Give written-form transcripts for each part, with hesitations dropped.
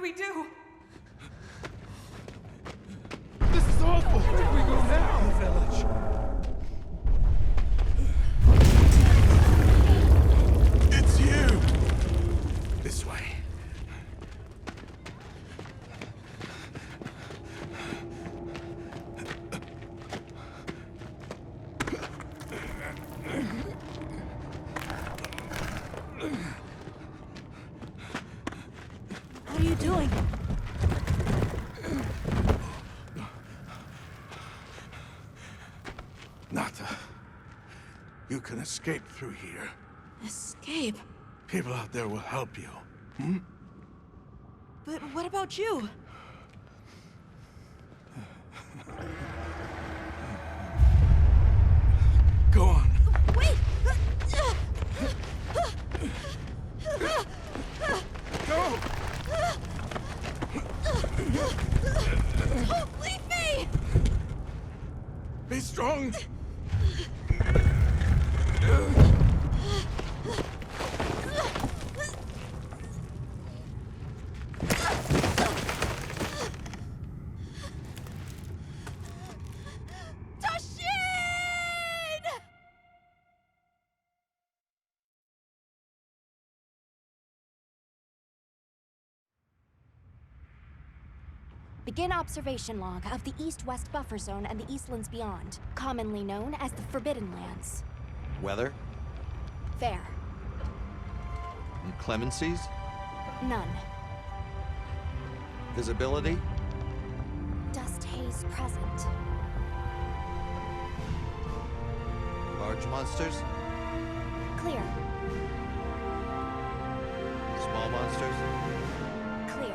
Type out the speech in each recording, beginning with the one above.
we do? This is awful! Where do we go now? The village. It's you! This way. What are you doing? Nata, you can escape through here. Escape? People out there will help you. Hmm? But what about you? Go on. Wait! Go! Don't leave me! Be strong! Begin observation log of the East-West Buffer Zone and the Eastlands beyond, commonly known as the Forbidden Lands. Weather? Fair. Inclemencies? None. Visibility? Dust haze present. Large monsters? Clear. Small monsters? Clear.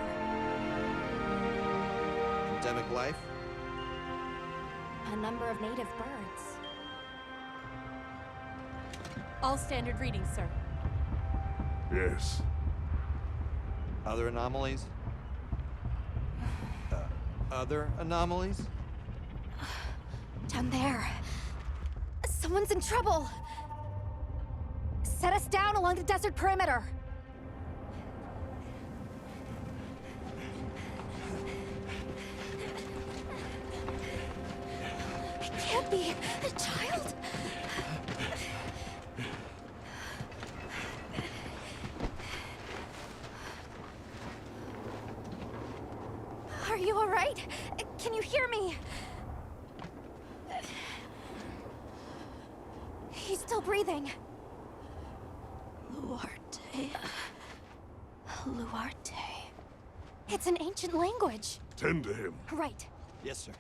Endemic life? A number of native birds. All standard readings, sir. Yes. Other anomalies? Other anomalies? Down there. Someone's in trouble. Set us down along the desert perimeter. It can't be a child. Are you all right? Can you hear me? He's still breathing. Luarte. Luarte. It's an ancient language. Tend to him. Right. Yes, sir.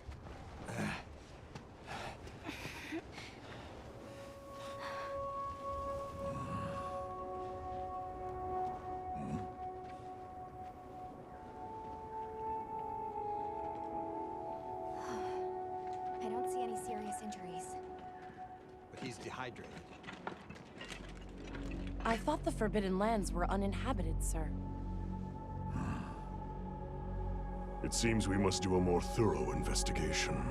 I don't see any serious injuries. But he's dehydrated. I thought the Forbidden Lands were uninhabited, sir. It seems we must do a more thorough investigation.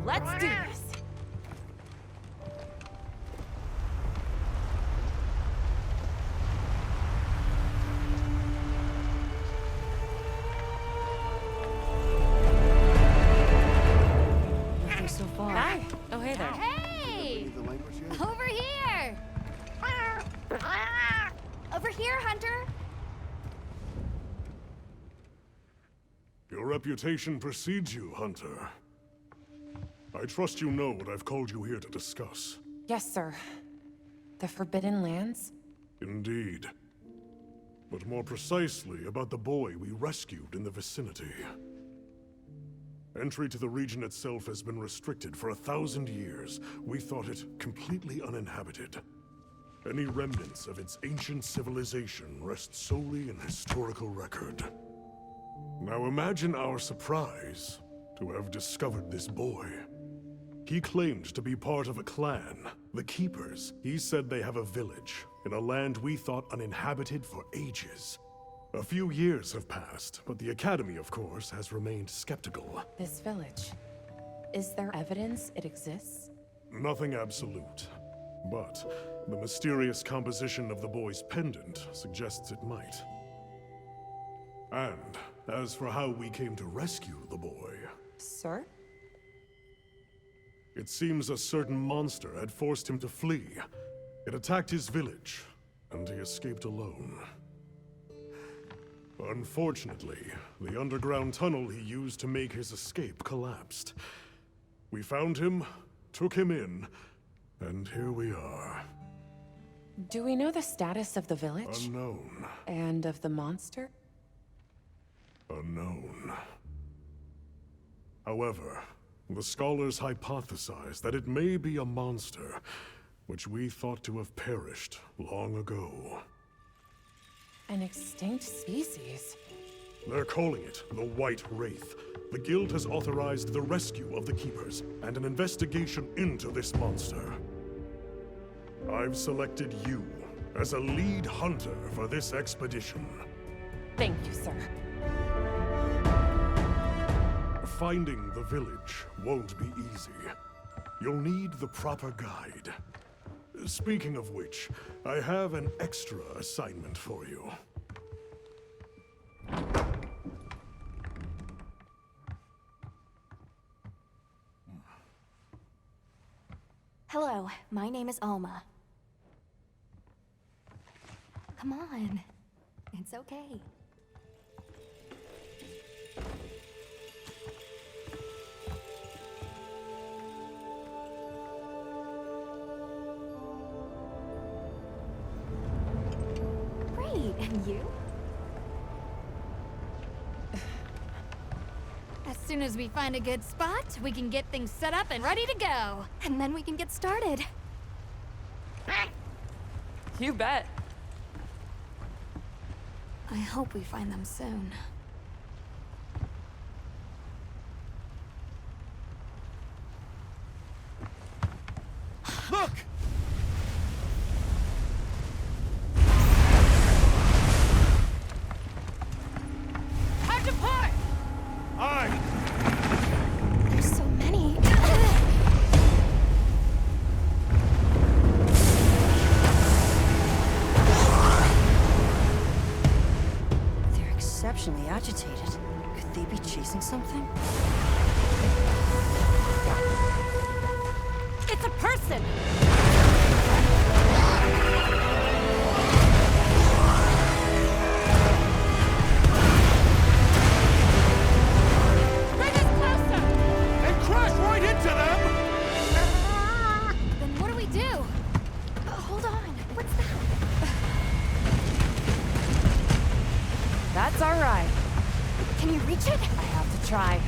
Let's do this. Nothing so far. Hi. Oh, hey there. Hey! Leave the language yet? Over here! Over here, Hunter! Your reputation precedes you, Hunter. I trust you know what I've called you here to discuss. Yes, sir. The Forbidden Lands? Indeed. But more precisely about the boy we rescued in the vicinity. Entry to the region itself has been restricted for 1,000 years. We thought it completely uninhabited. Any remnants of its ancient civilization rest solely in historical record. Now imagine our surprise to have discovered this boy. He claimed to be part of a clan, the Keepers. He said they have a village in a land we thought uninhabited for ages. A few years have passed, but the Academy, of course, has remained skeptical. This village. Is there evidence it exists? Nothing absolute, but the mysterious composition of the boy's pendant suggests it might. And as for how we came to rescue the boy, Sir? it seems a certain monster had forced him to flee. It attacked his village, and he escaped alone. Unfortunately, the underground tunnel he used to make his escape collapsed. We found him, took him in, and here we are. Do we know the status of the village? Unknown. And of the monster? Unknown. However, the scholars hypothesize that it may be a monster, which we thought to have perished long ago. An extinct species? They're calling it the White Wraith. The Guild has authorized the rescue of the Keepers and an investigation into this monster. I've selected you as a lead hunter for this expedition. Thank you, sir. Finding the village won't be easy. You'll need the proper guide. Speaking of which, I have an extra assignment for you. Hello, my name is Alma. Come on. It's okay. Great, and you? As soon as we find a good spot, we can get things set up and ready to go. And then we can get started. You bet. I hope we find them soon. Look! Time to part! Aye! There's so many. They're exceptionally agitated. Could they be chasing something? It's a person! Bring us closer! And crash right into them! Then what do we do? Hold on. What's that? That's all right. Can you reach it? I have to try.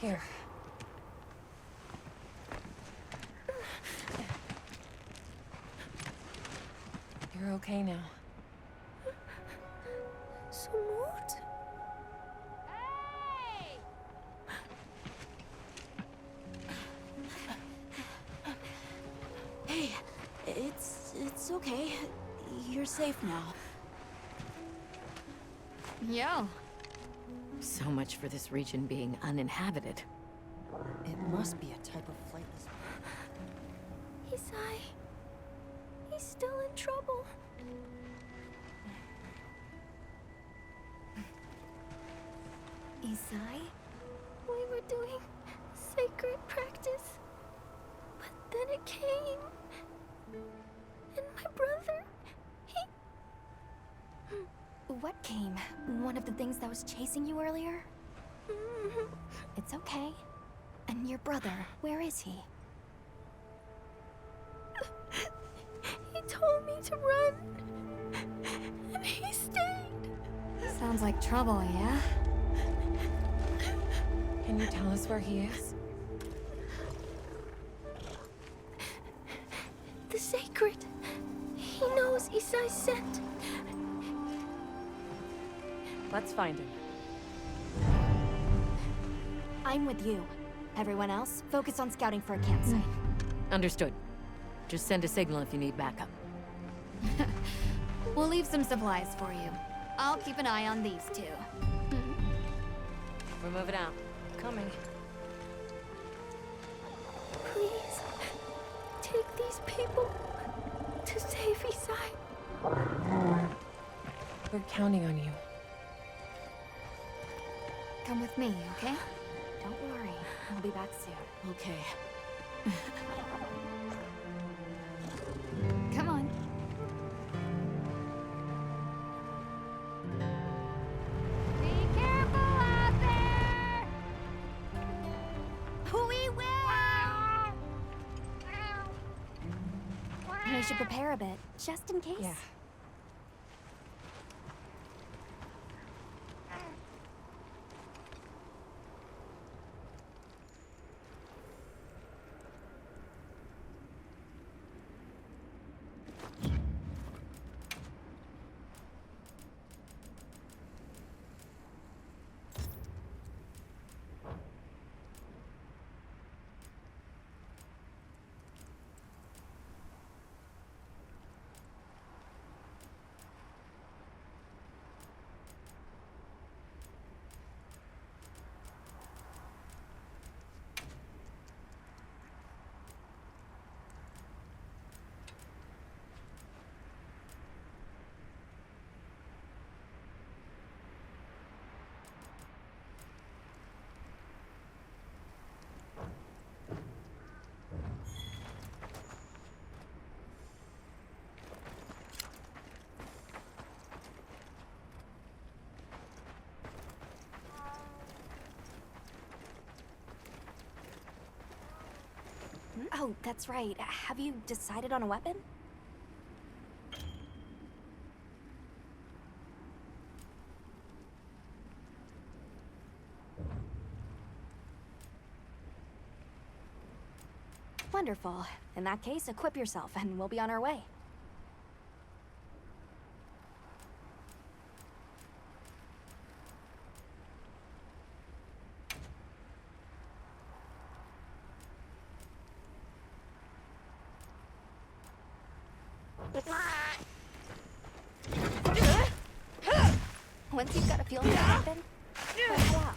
Here. You're okay now. Smooth? Hey, it's okay. You're safe now. Yo. So much for this region being uninhabited. It must be a type of flightless. Isai. He's still in trouble. Isai? We were doing sacred practice. But then it came. And my brother, he... What came? One of the things that was chasing you earlier? It's okay. And your brother, where is he? He told me to run. And he stayed. Sounds like trouble, yeah? Can you tell us where he is? The sacred. He knows Isai's scent. Let's find him. I'm with you. Everyone else, focus on scouting for a campsite. Understood. Just send a signal if you need backup. We'll leave some supplies for you. I'll keep an eye on these two. We're moving out. Coming. Please, take these people to save Isai. We're counting on you. Come with me, okay? Don't worry, I'll be back soon. Okay. Come on. Be careful out there! We will! We should prepare a bit, just in case. Yeah. Oh, that's right. Have you decided on a weapon? Wonderful. In that case, equip yourself and we'll be on our way. Once you've got a feel for the weapon, head out.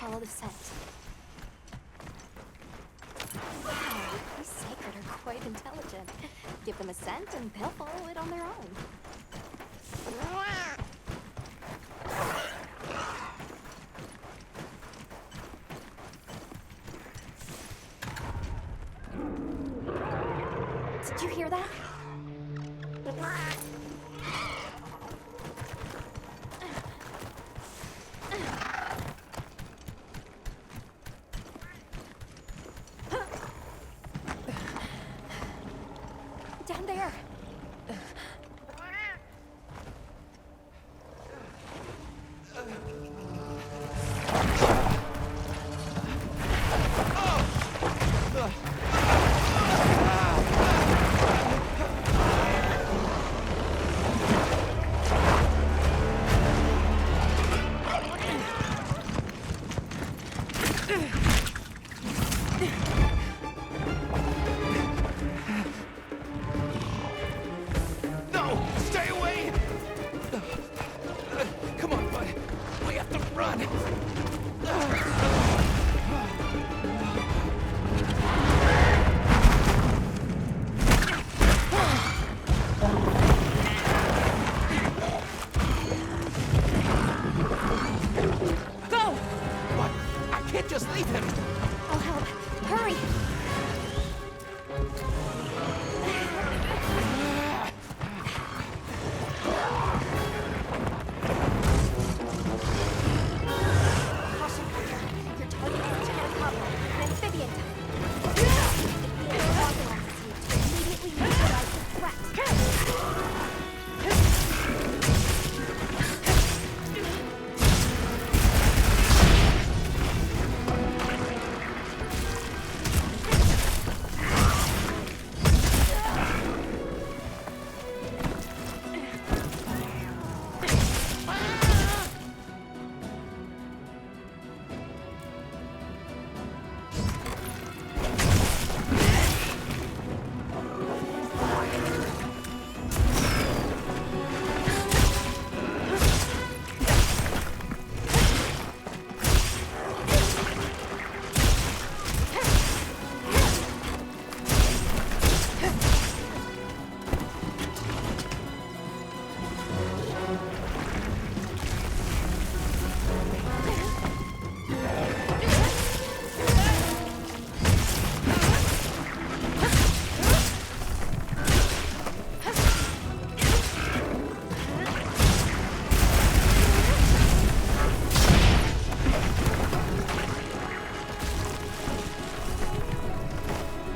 follow the scent. Wow, these sacred are quite intelligent. Give them a scent and they'll follow it on their own. Did you hear that? Down there. No! Stay away! Come on, bud. We have to run. Go! But I can't just leave him. I'll help. Hurry! Caution, Hunter. Your target is a helicopter, an amphibian type. The amphibian authorizes you to immediately neutralize the threat.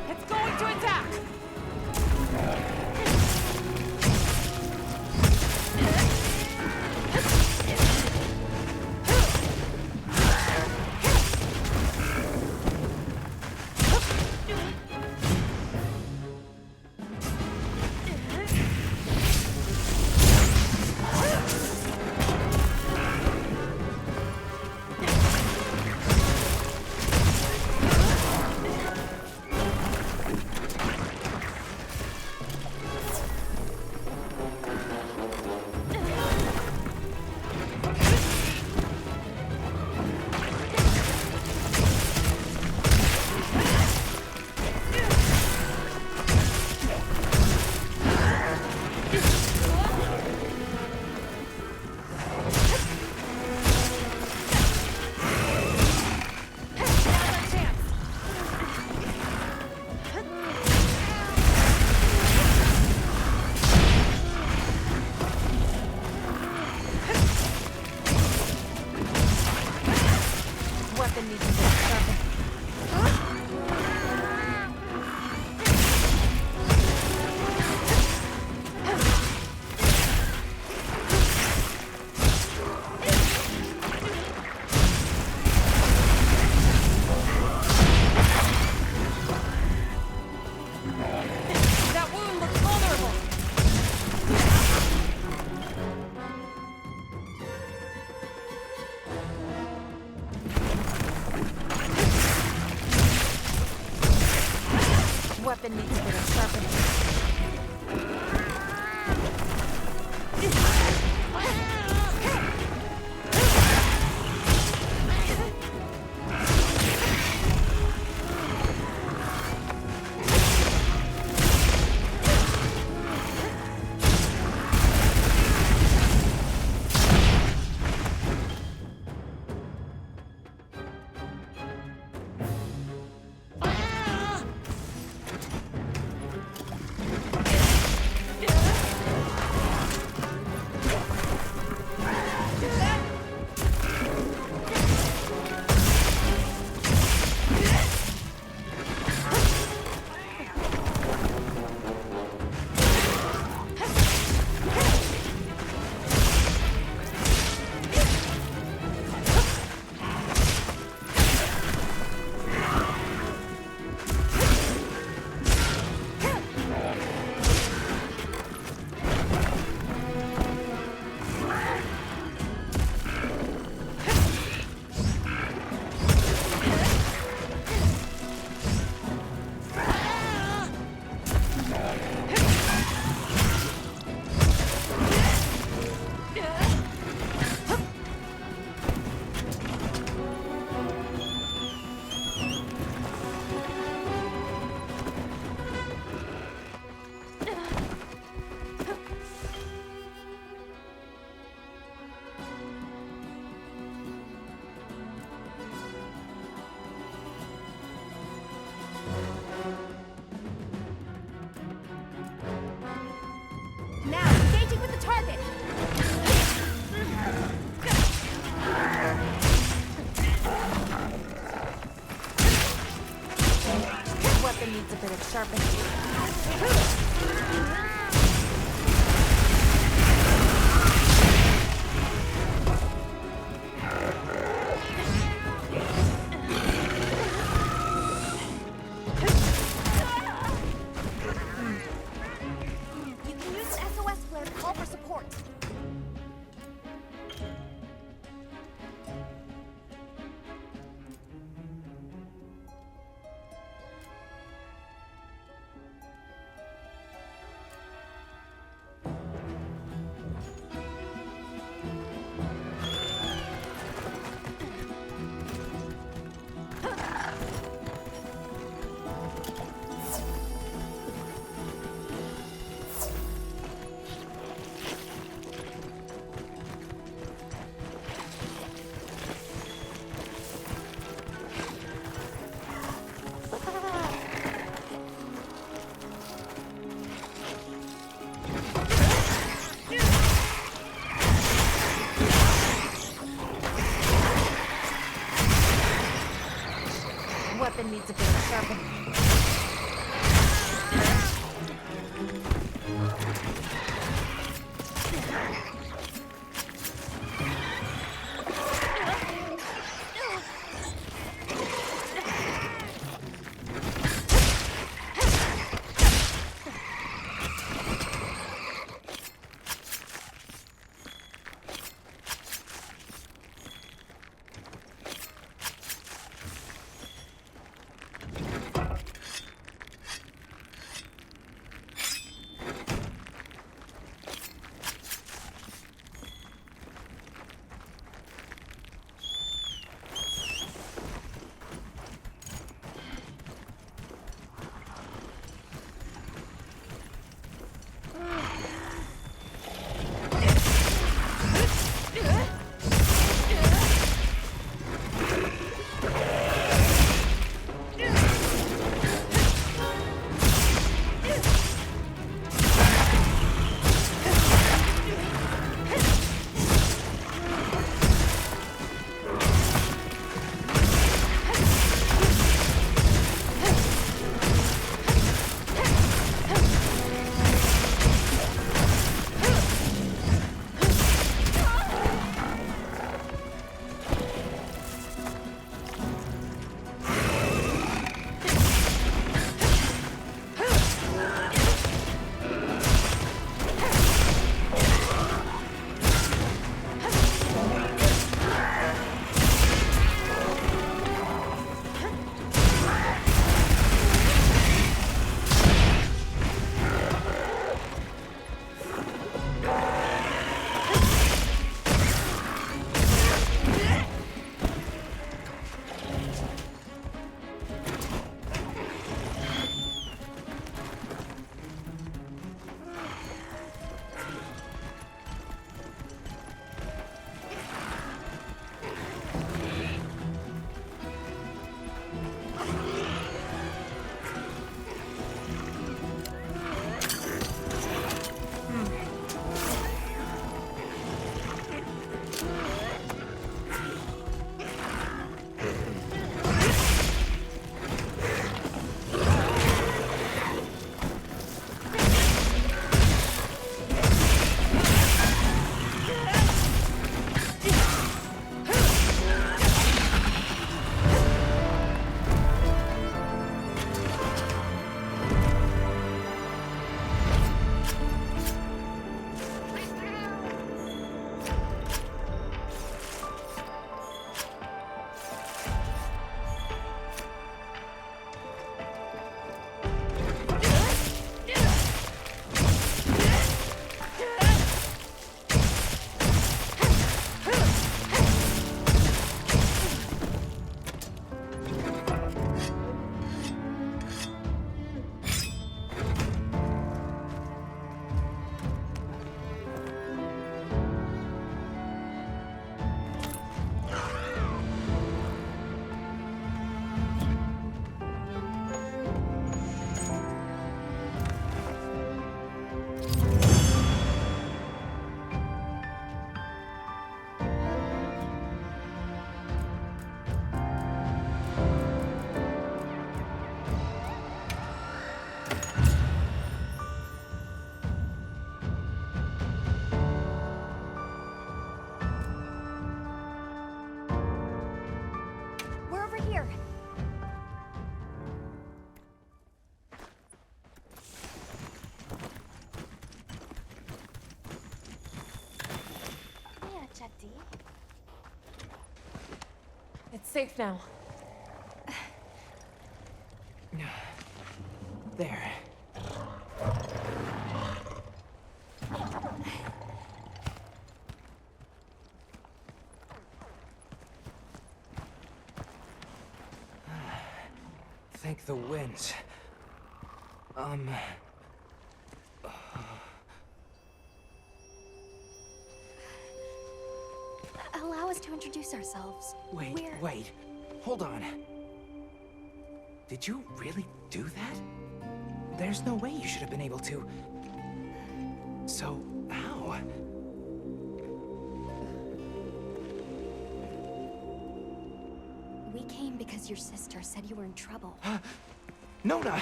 It's going to attack! Weapon needs to be sharpened. That wound looks vulnerable. Weapon needs a bit of sharpening. sharpened. You can use an SOS flare to call for support. Weapon needs a bit of sharpening. see. It's safe now. There. Thank the winds. Allow us to introduce ourselves. Wait. Hold on. Did you really do that? There's no way you should have been able to. So, how? We came because your sister said you were in trouble. Nona!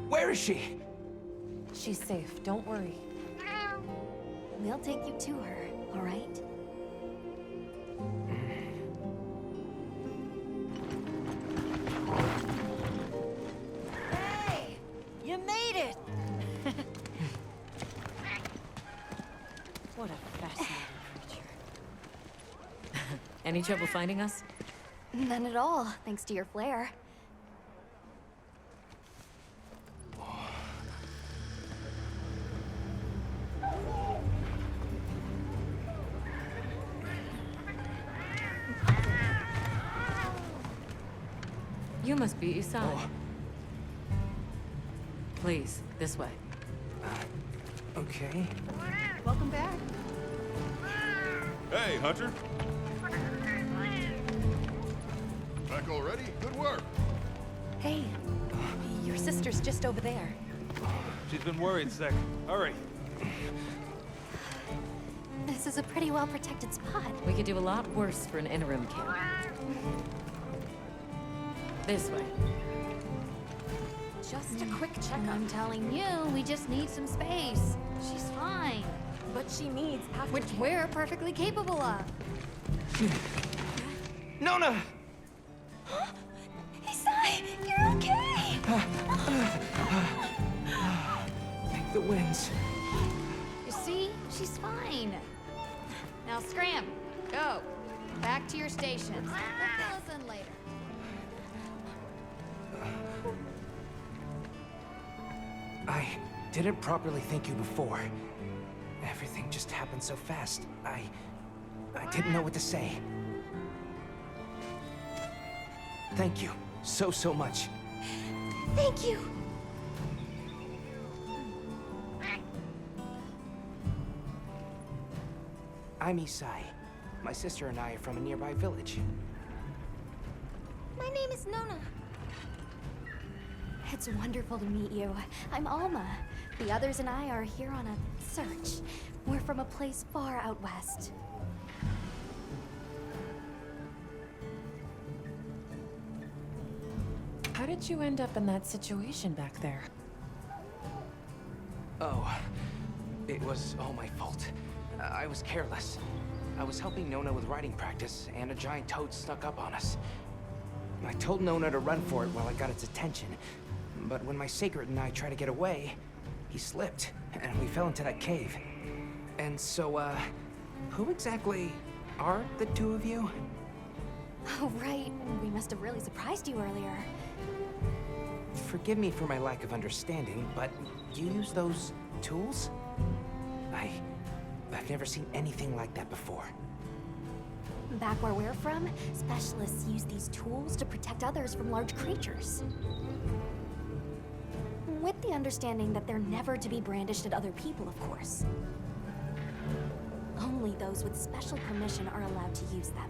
Where is she? She's safe, don't worry. We'll take you to her, all right? Hey! You made it! What a fascinating creature. Any trouble finding us? None at all, thanks to your flair. You must be Isai. Please, this way. Okay. Welcome back. Hey, Hunter. Back already? Good work. Hey, your sister's just over there. She's been worried sick. Hurry. This is a pretty well-protected spot. We could do a lot worse for an interim camp. This way. Just a quick And checkup. I'm telling you, we just need some space. She's fine. But she needs aftercare. Which we're perfectly capable of. Nona! Isai, you're okay! Thank the winds. You see? She's fine. Now scram. Go. Back to your stations. We'll fill us in later. I didn't properly thank you before. Everything just happened so fast. I didn't know what to say. Thank you so much. Thank you! I'm Isai. My sister and I are from a nearby village. My name is Nona. It's wonderful to meet you. I'm Alma. The others and I are here on a search. We're from a place far out west. How did you end up in that situation back there? Oh, it was all my fault. I was careless. I was helping Nona with writing practice, and a giant toad snuck up on us. I told Nona to run for it while I got its attention, but when my sacred and I tried to get away, he slipped, and we fell into that cave. And so, who exactly are the two of you? Oh, right. We must have really surprised you earlier. Forgive me for my lack of understanding, but you use those tools? I've never seen anything like that before. Back where we're from, specialists use these tools to protect others from large creatures. With the understanding that they're never to be brandished at other people, of course. Only those with special permission are allowed to use them.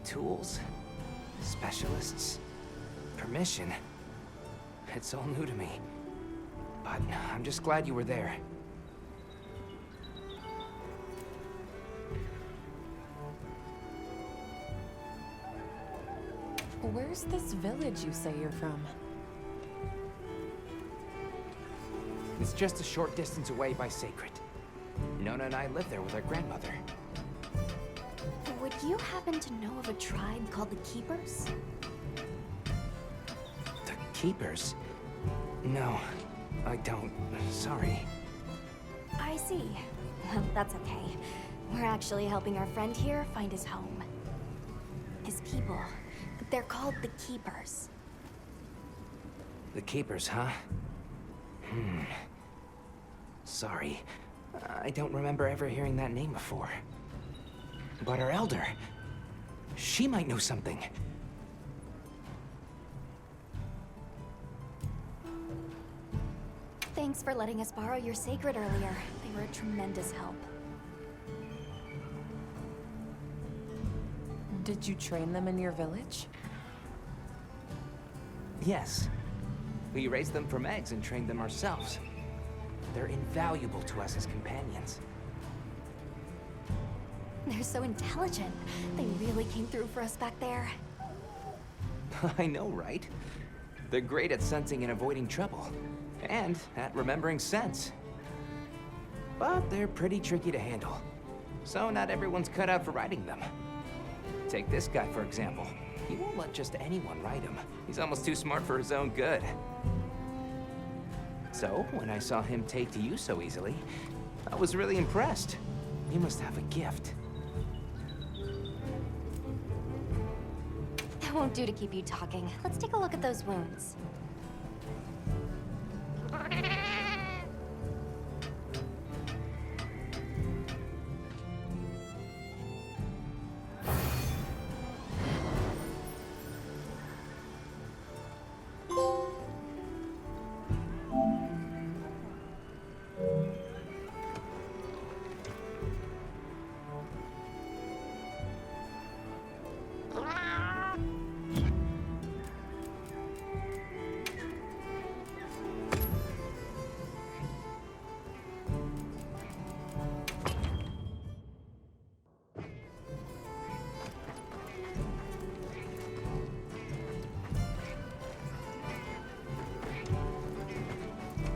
Tools? Specialists? Permission? It's all new to me. But I'm just glad you were there. Where's this village you say you're from? It's just a short distance away by Sacred. Nona and I live there with our grandmother. Would you happen to know of a tribe called the Keepers? The Keepers? No, I don't. Sorry. I see. Well, that's okay. We're actually helping our friend here find his home. His people. They're called the Keepers. The Keepers, huh? Sorry. I don't remember ever hearing that name before. But our elder... she might know something. Thanks for letting us borrow your sacred earlier. They were a tremendous help. Did you train them in your village? Yes. We raised them from eggs and trained them ourselves. They're invaluable to us as companions. They're so intelligent. They really came through for us back there. I know, right? They're great at sensing and avoiding trouble. And at remembering scents. But they're pretty tricky to handle. So not everyone's cut out for riding them. Take this guy, for example. He won't let just anyone ride him. He's almost too smart for his own good. So, when I saw him take to you so easily, I was really impressed. You must have a gift. That won't do to keep you talking. Let's take a look at those wounds.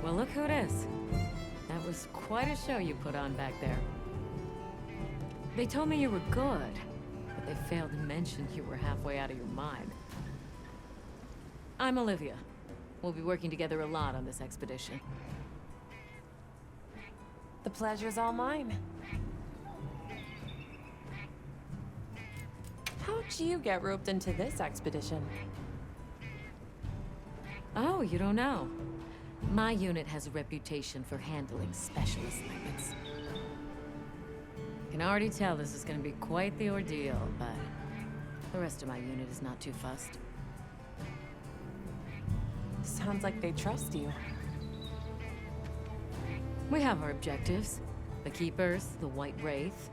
Well, look who it is. That was quite a show you put on back there. They told me you were good, but they failed to mention you were halfway out of your mind. I'm Olivia. We'll be working together a lot on this expedition. The pleasure's all mine. How'd you get roped into this expedition? Oh, you don't know? My unit has a reputation for handling special assignments. I can already tell this is gonna be quite the ordeal, but the rest of my unit is not too fussed. Sounds like they trust you. We have our objectives. The Keepers, the White Wraith.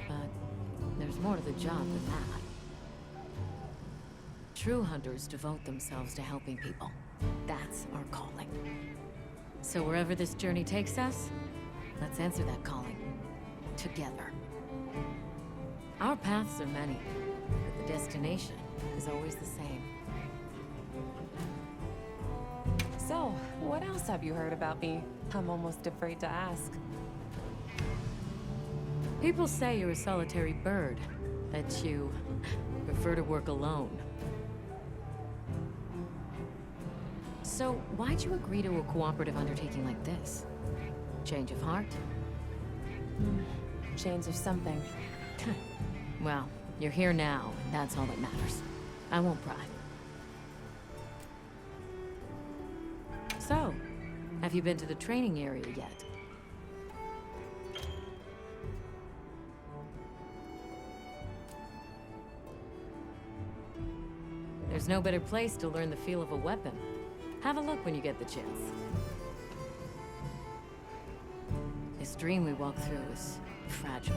But there's more to the job than that. True hunters devote themselves to helping people. That's our calling. So wherever this journey takes us, let's answer that calling. Together. Our paths are many, but the destination is always the same. So, what else have you heard about me? I'm almost afraid to ask. People say you're a solitary bird, that you prefer to work alone. So, why'd you agree to a cooperative undertaking like this? Change of heart? Change of something. Well, you're here now, and that's all that matters. I won't pry. So, have you been to the training area yet? There's no better place to learn the feel of a weapon. Have a look when you get the chance. This dream we walk through is fragile,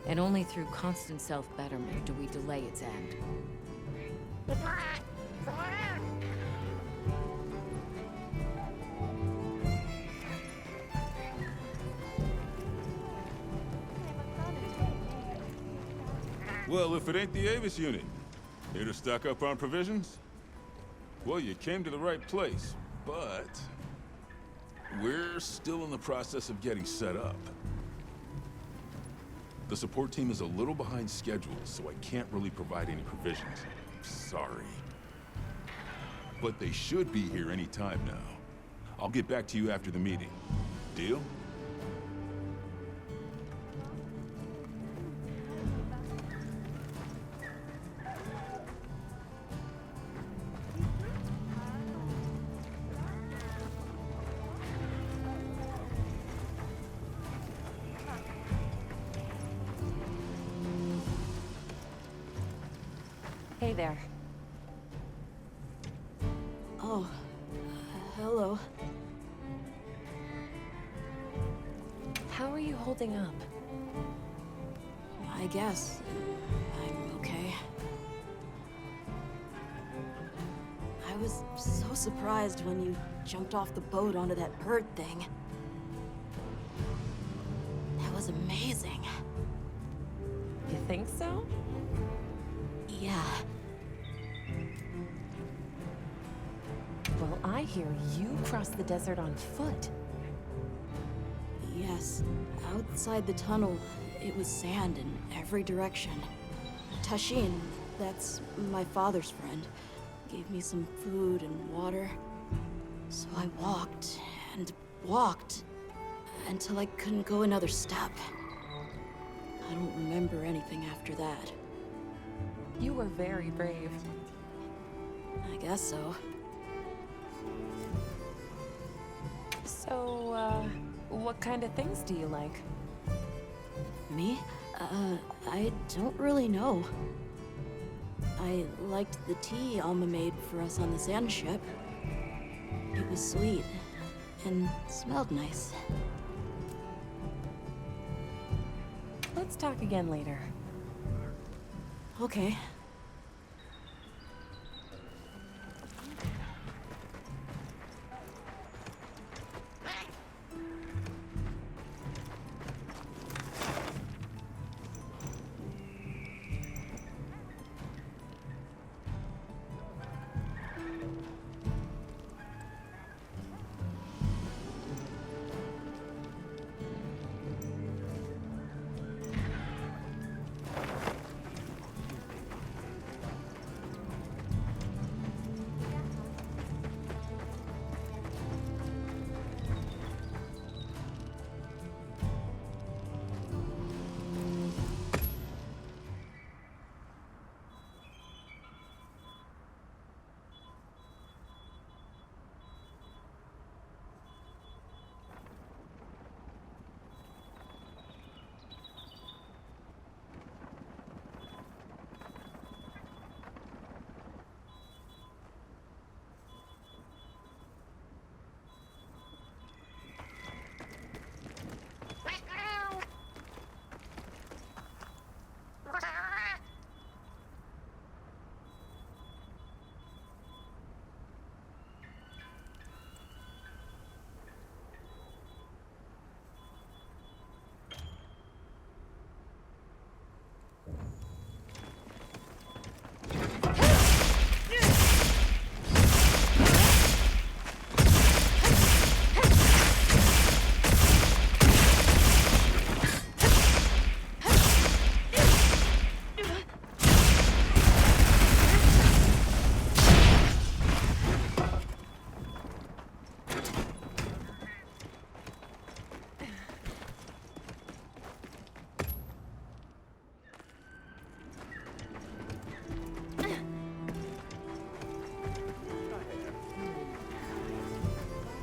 and only through constant self-betterment do we delay its end. Well, if it ain't the Avis unit, here to stock up on provisions? Well, you came to the right place, but we're still in the process of getting set up. The support team is a little behind schedule, so I can't really provide any provisions. Sorry. But they should be here any time now. I'll get back to you after the meeting. Deal? Hey there. Oh, hello. How are you holding up? I guess I'm okay. I was so surprised when you jumped off the boat onto that bird thing. That was amazing. You think so? Yeah. Well, I hear you crossed the desert on foot. Yes. Outside the tunnel, it was sand in every direction. Tashin, that's my father's friend, gave me some food and water. So I walked and walked until I couldn't go another step. I don't remember anything after that. You were very brave. I guess so. So, what kind of things do you like? Me? I don't really know. I liked the tea Alma made for us on the sand ship. It was sweet and smelled nice. Let's talk again later. Okay.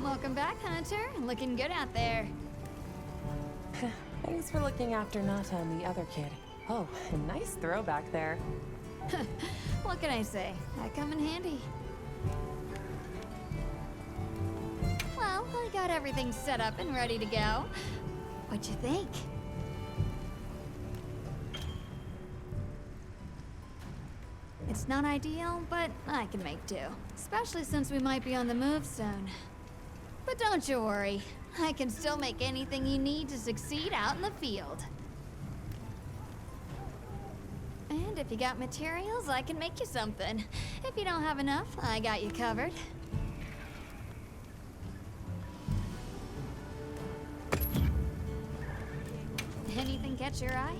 Welcome back, Hunter. Looking good out there. Thanks for looking after Nata and the other kid. Oh, a nice throwback there. What can I say? That come in handy. Well, I got everything set up and ready to go. What'd you think? It's not ideal, but I can make do. Especially since we might be on the move soon. But don't you worry. I can still make anything you need to succeed out in the field. And if you got materials, I can make you something. If you don't have enough, I got you covered. Anything catch your eye?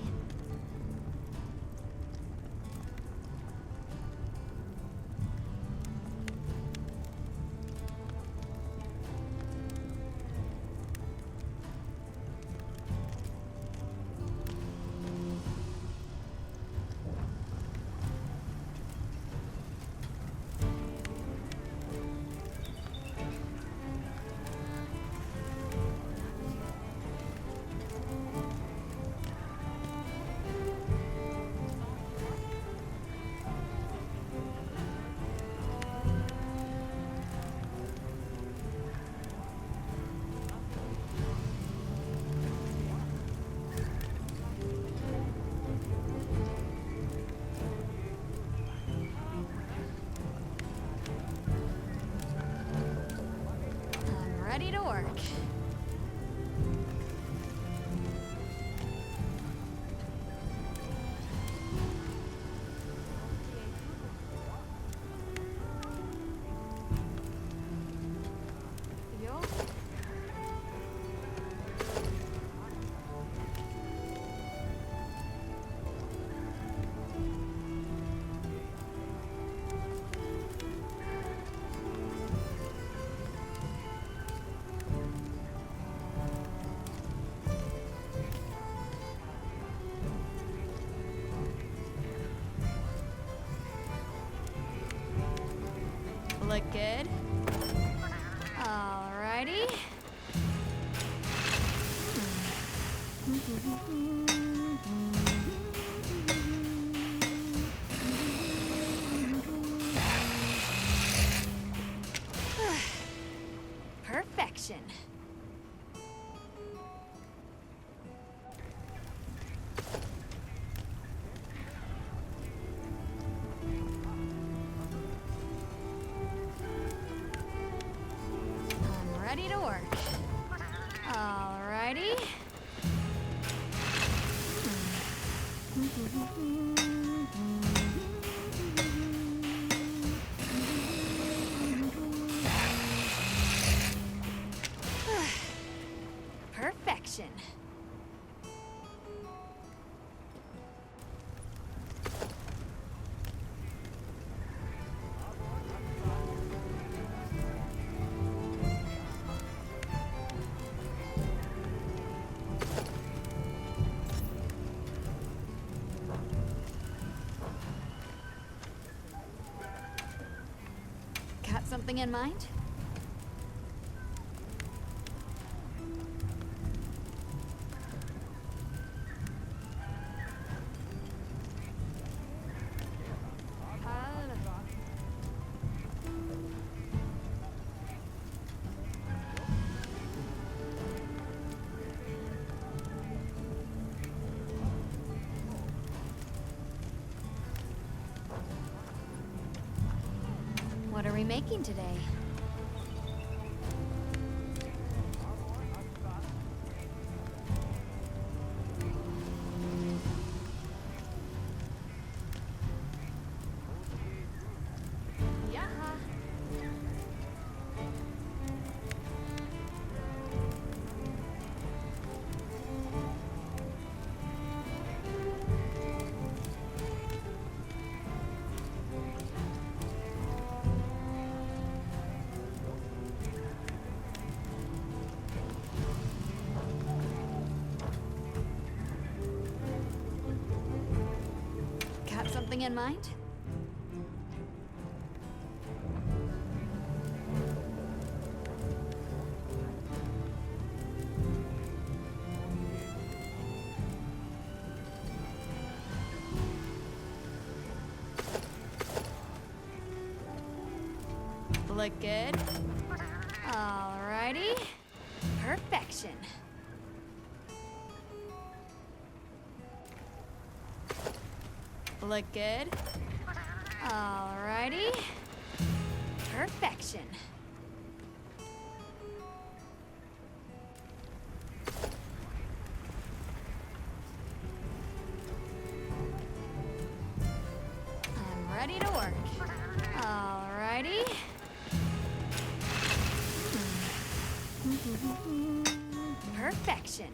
Perfection. I'm ready to work. Alrighty. Perfection. Got something in mind? What are we making today? Got something in mind? Look good. Alrighty. Perfection. Look good. Alrighty. Perfection. I'm ready to work. Alrighty. Perfection.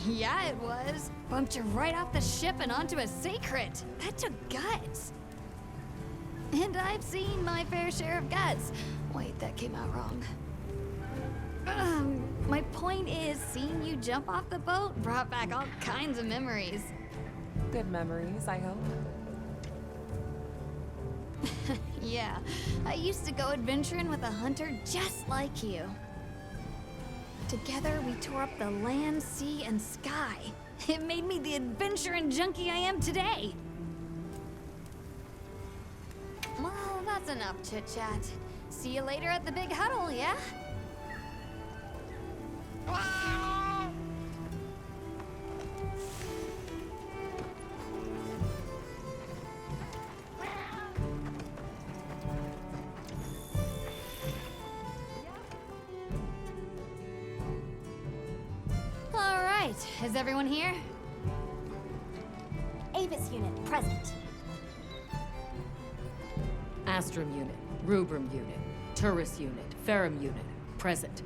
Yeah, it was. Bumped you right off the ship and onto a secret. That took guts. And I've seen my fair share of guts. Wait, that came out wrong. My point is, seeing you jump off the boat brought back all kinds of memories. Good memories, I hope. Yeah, I used to go adventuring with a hunter just like you. Together, we tore up the land, sea, and sky. It made me the adventuring junkie I am today. Well, that's enough chit-chat. See you later at the big huddle, yeah? All right, is everyone here? Avis unit, present. Astrum unit, Rubrum unit, Turris unit, Ferrum unit, present.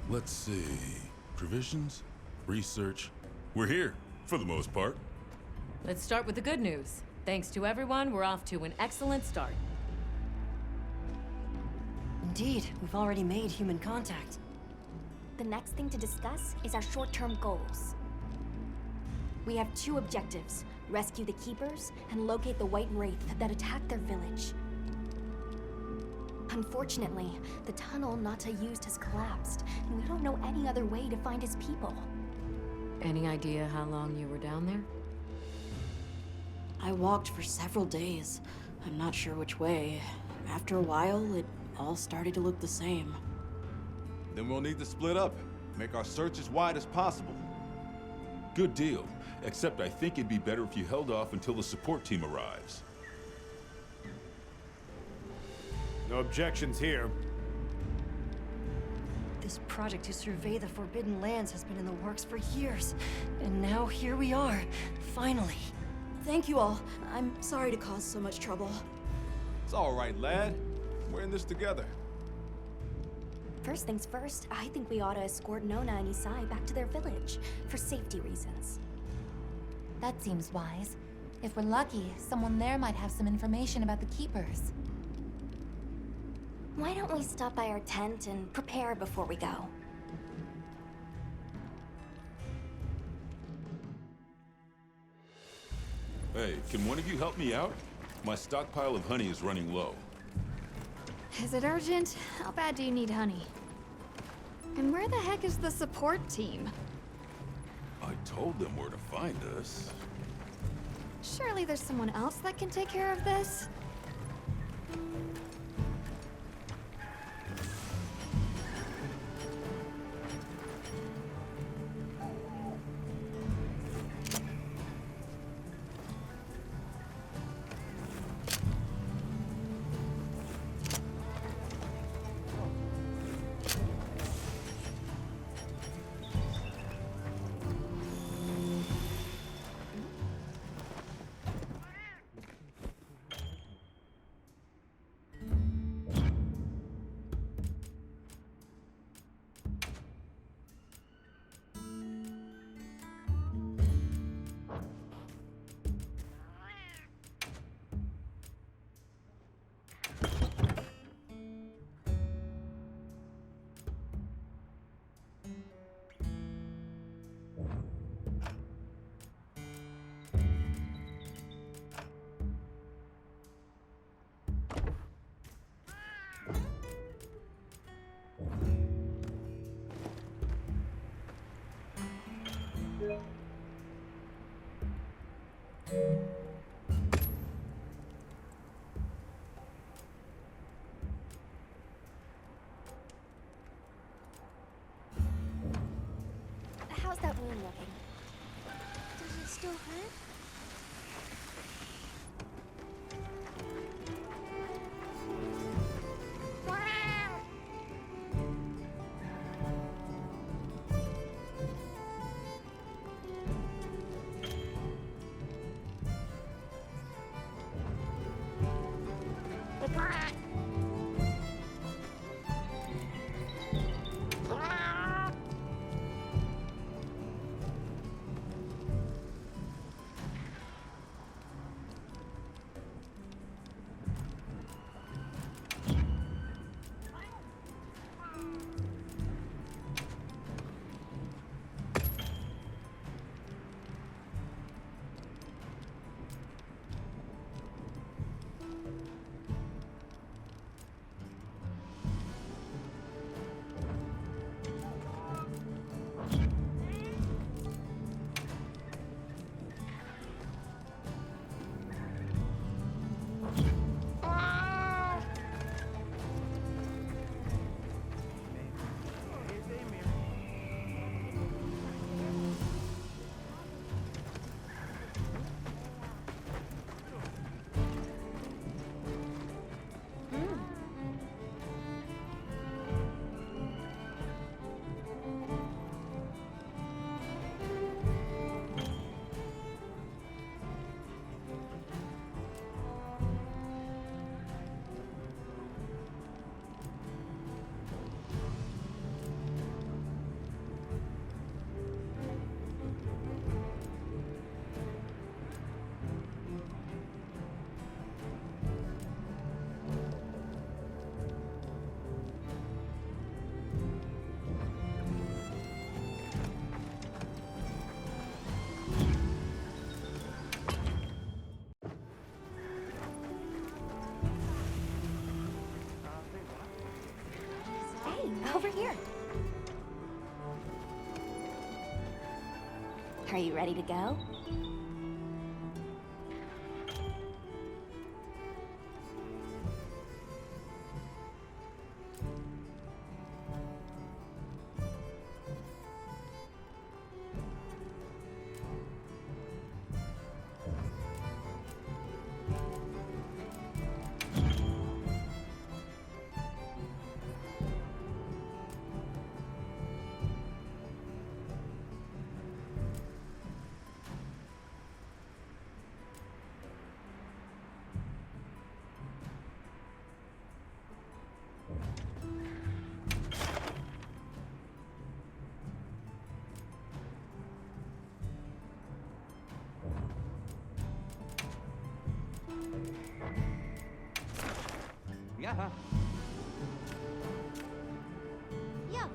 Let's see. Provisions? Research? We're here, for the most part. Let's start with the good news. Thanks to everyone, we're off to an excellent start. Indeed, we've already made human contact. The next thing to discuss is our short-term goals. We have 2 objectives: rescue the Keepers and locate the White Wraith that attacked their village. Unfortunately, the tunnel Nata used has collapsed, and we don't know any other way to find his people. Any idea how long you were down there? I walked for several days. I'm not sure which way. After a while, it all started to look the same. Then we'll need to split up. Make our search as wide as possible. Good deal. Except I think it'd be better if you held off until the support team arrives. No objections here. This project to survey the Forbidden Lands has been in the works for years. And now here we are, finally. Thank you all. I'm sorry to cause so much trouble. It's all right, lad. We're in this together. First things first, I think we ought to escort Nona and Isai back to their village, for safety reasons. That seems wise. If we're lucky, someone there might have some information about the Keepers. Why don't we stop by our tent and prepare before we go? Hey, can one of you help me out? My stockpile of honey is running low. Is it urgent? How bad do you need honey? And where the heck is the support team? I told them where to find us. Surely there's someone else that can take care of this? How's that wound looking? Does it still hurt? Over here. Are you ready to go? Yeah. Yeah.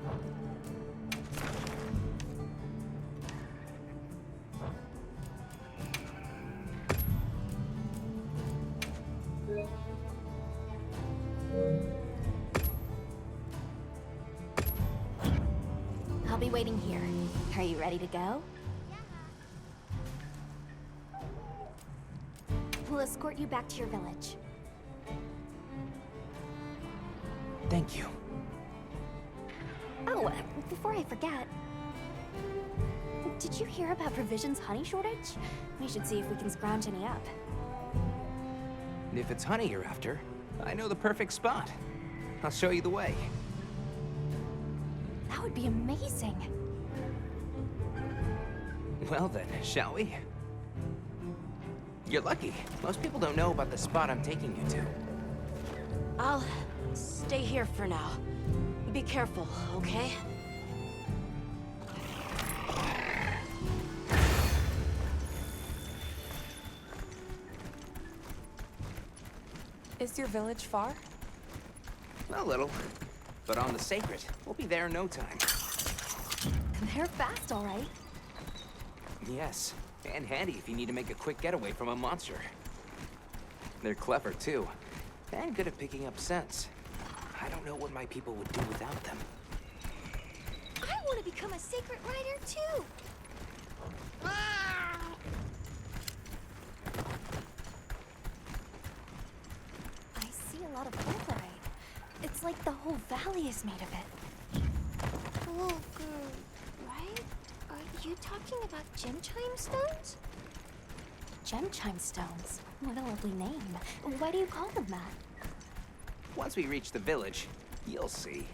I'll be waiting here. Are you ready to go? We'll escort you back to your village. Thank you. Oh, before I forget, did you hear about Provision's honey shortage? We should see if we can scrounge any up. If it's honey you're after, I know the perfect spot. I'll show you the way. That would be amazing. Well then, shall we? You're lucky. Most people don't know about the spot I'm taking you to. I'll stay here for now. Be careful, okay? Is your village far? A little. But on the sacred, we'll be there in no time. They're fast, all right. Yes, and handy if you need to make a quick getaway from a monster. They're clever, too, and good at picking up scents. I don't know what my people would do without them. I want to become a sacred rider, too. I see a lot of fulgurite. It's like the whole valley is made of it. Fulgurite, right? Are you talking about gem chime stones? Gem chime stones? What a lovely name. Why do you call them that? Once we reach the village, you'll see.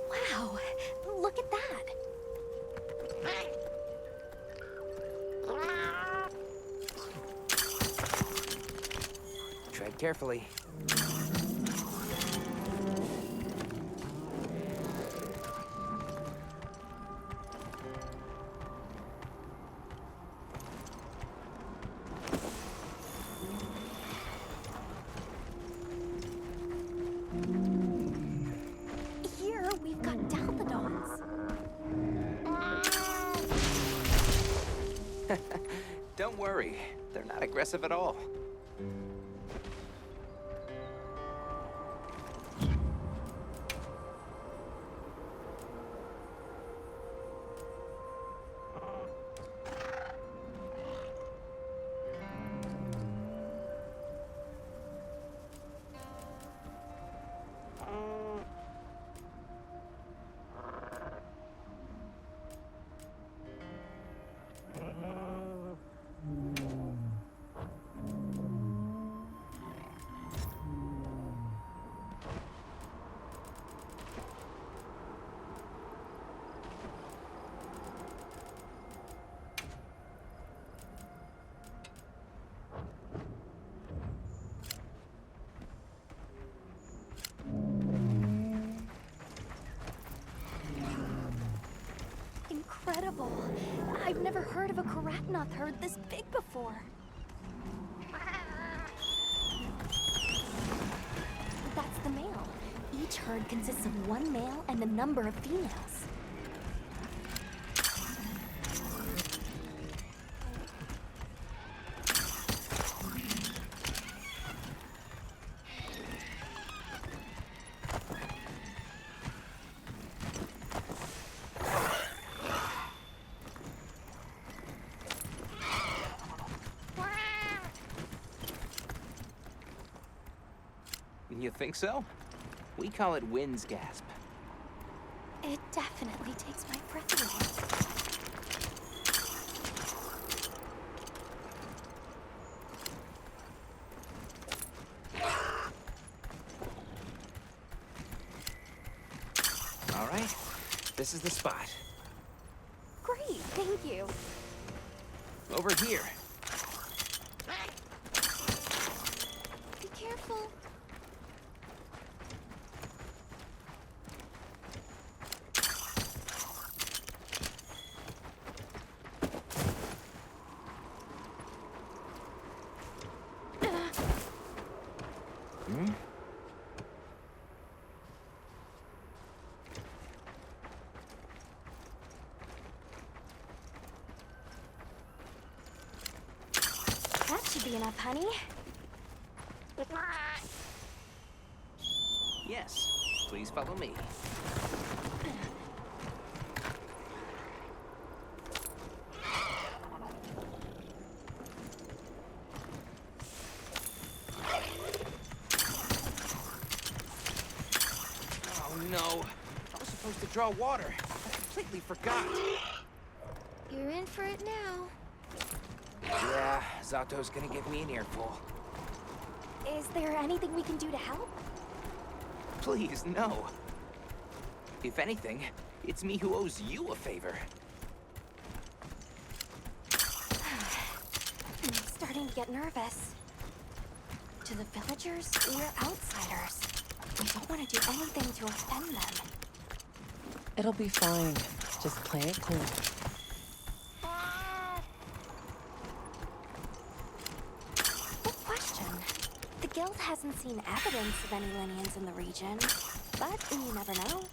Wow, look at that. Tread carefully. Here, we've got Dalthodons. Don't worry, they're not aggressive at all. Incredible. I've never heard of a Karatnoth herd this big before. That's the male. Each herd consists of one male and a number of females. You think so? We call it wind's gasp. It definitely takes my breath away. All right, this is the spot. Great, thank you. Over here. Be careful. That should be enough, honey. Yes, please follow me. Oh no, I was supposed to draw water. I completely forgot. You're in for it now. Yeah, Zato's gonna give me an earful. Is there anything we can do to help? Please, no. If anything, it's me who owes you a favor. I'm starting to get nervous. To the villagers, we're outsiders. We don't want to do anything to offend them. It'll be fine. Just play it cool. Good question. The guild hasn't seen evidence of any Linians in the region, but you never know.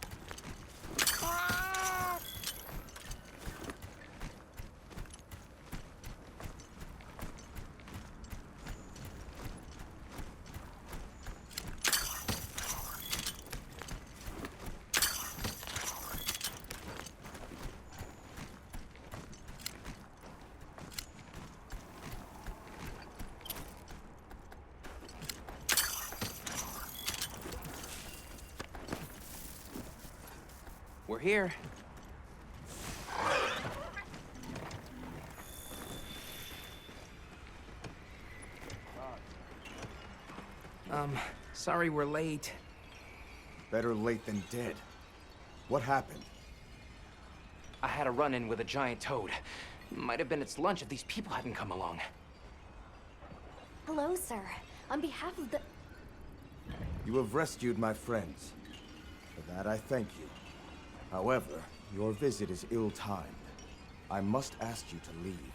We're here. Sorry we're late. Better late than dead. What happened? I had a run-in with a giant toad. Might have been its lunch if these people hadn't come along. Hello, sir. On behalf of the... You have rescued my friends. For that I thank you. However, your visit is ill-timed. I must ask you to leave.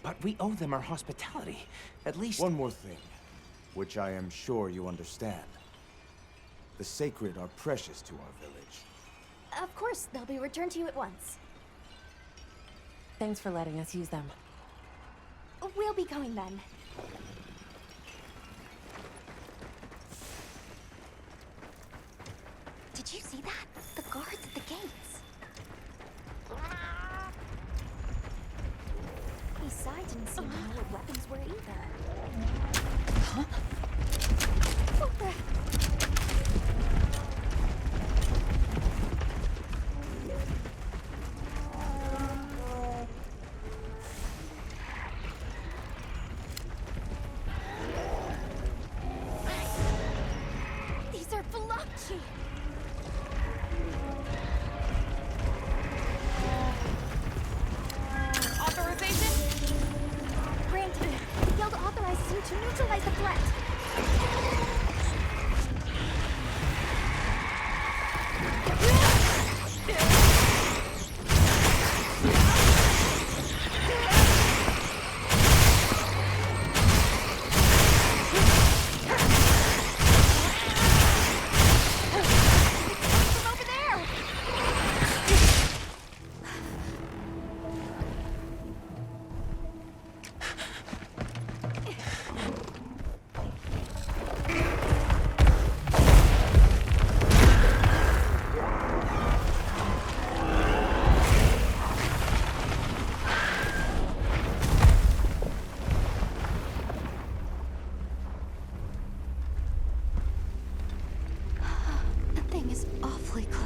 But we owe them our hospitality. At least... One more thing, which I am sure you understand. The sacred are precious to our village. Of course, they'll be returned to you at once. Thanks for letting us use them. We'll be going then. Did you see that? The guards at the gates. Besides, didn't seem to know what weapons were either. Huh? What the... These are Velocci! Authorization? Granted, the guild authorizes you to neutralize the threat.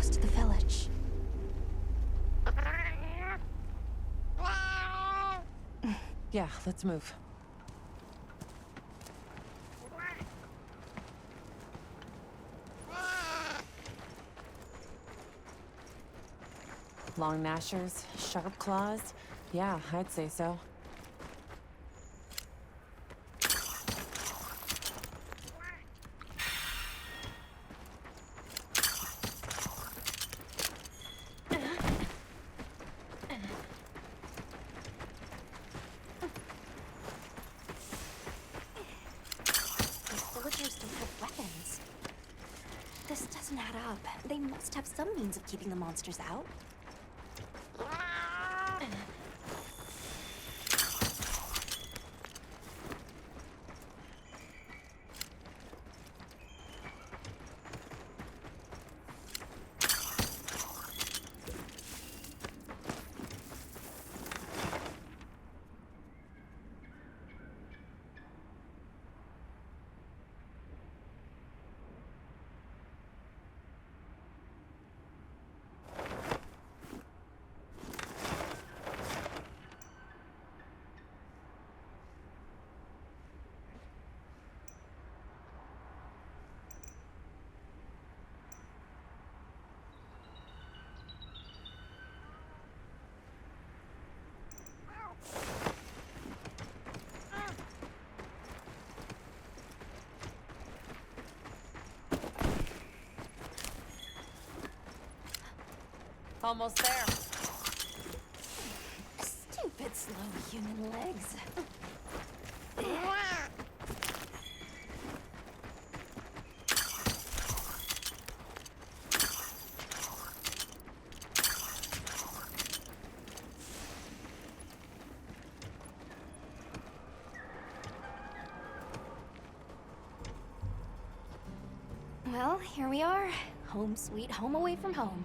close to the village. Yeah, let's move. Long gnashers, sharp claws. Yeah, I'd say so. Villagers don't have weapons. This doesn't add up. They must have some means of keeping the monsters out. Almost there. Stupid slow human legs. Well, here we are. Home sweet home away from home.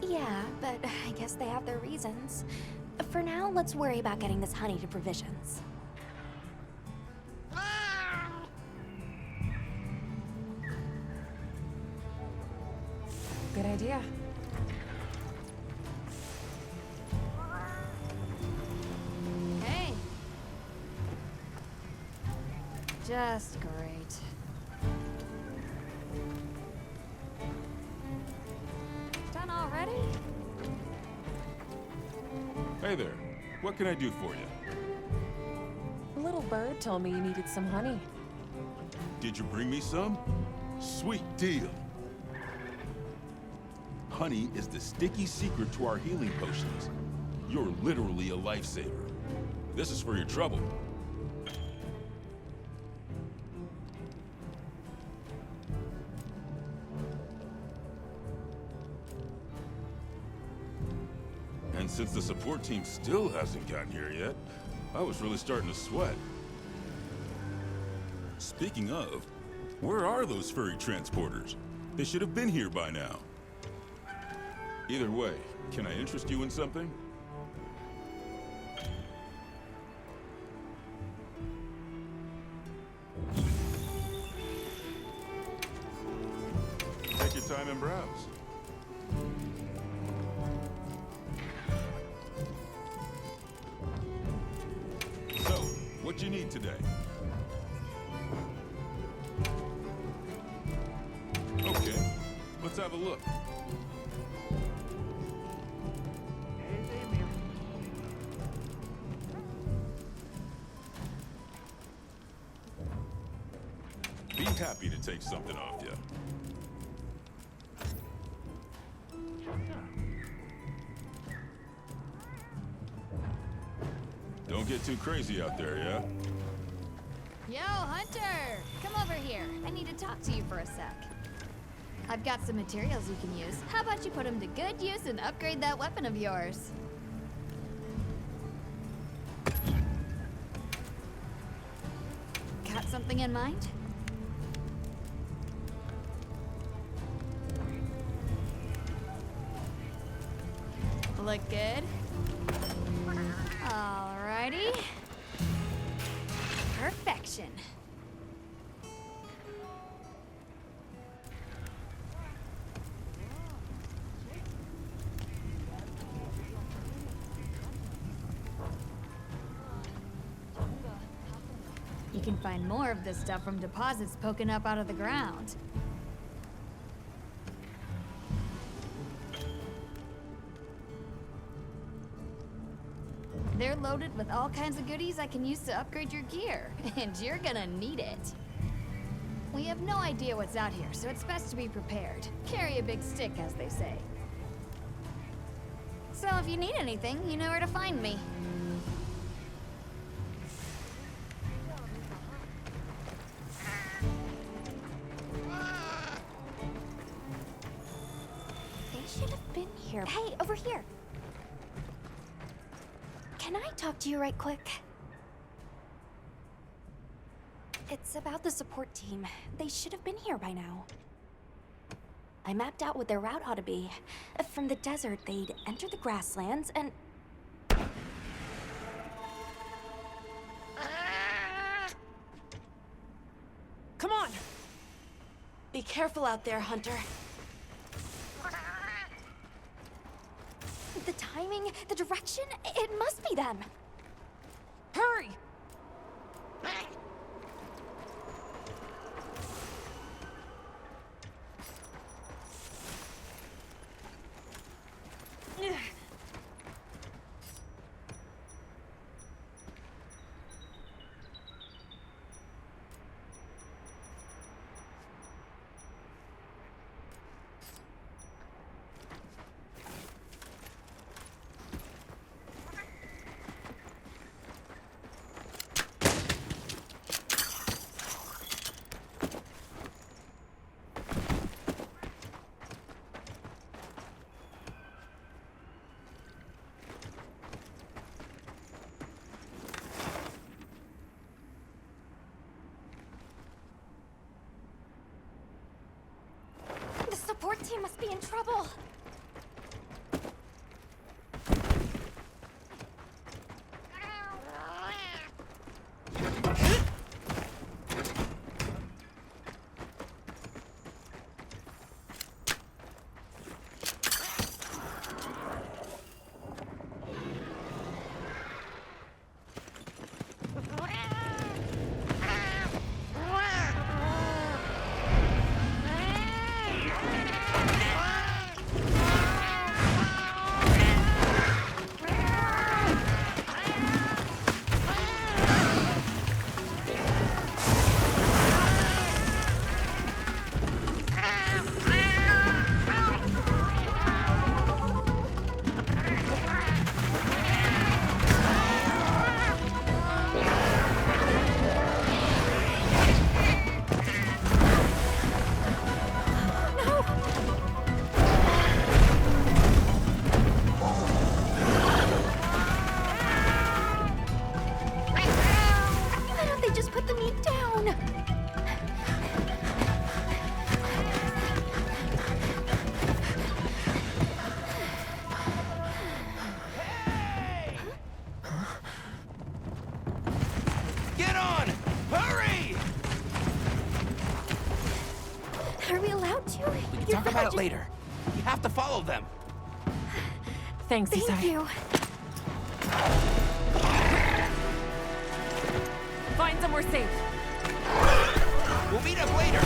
Yeah, but I guess they have their reasons. For now, let's worry about getting this honey to provisions. Good idea. Hey. Just great. Done already? Hey there. What can I do for you? Little bird told me you needed some honey. Did you bring me some? Sweet deal. Honey is the sticky secret to our healing potions. You're literally a lifesaver. This is for your trouble. And since the support team still hasn't gotten here yet, I was really starting to sweat. Speaking of, where are those furry transporters? They should have been here by now. Either way, can I interest you in something? Take your time and browse. So, what you need today? Okay, let's have a look. Be happy to take something off you. Don't get too crazy out there, yeah? Yo, Hunter! Come over here. I need to talk to you for a sec. I've got some materials you can use. How about you put them to good use and upgrade that weapon of yours? Got something in mind? Look good? Alrighty. Perfection. he can find more of this stuff from deposits poking up out of the ground. They're loaded with all kinds of goodies I can use to upgrade your gear, and you're gonna need it. We have no idea what's out here, so it's best to be prepared. Carry a big stick, as they say. So if you need anything, you know where to find me. They should have been here. Hey, over here. Can I talk to you right quick? It's about the support team. They should have been here by now. I mapped out what their route ought to be. From the desert, they'd enter the grasslands and... Come on! Be careful out there, Hunter. The timing, the direction, it must be them. Hurry! The support team must be in trouble. Talk about it later. You have to follow them. Thanks, Isai. Thank you. Find somewhere safe. We'll meet up later.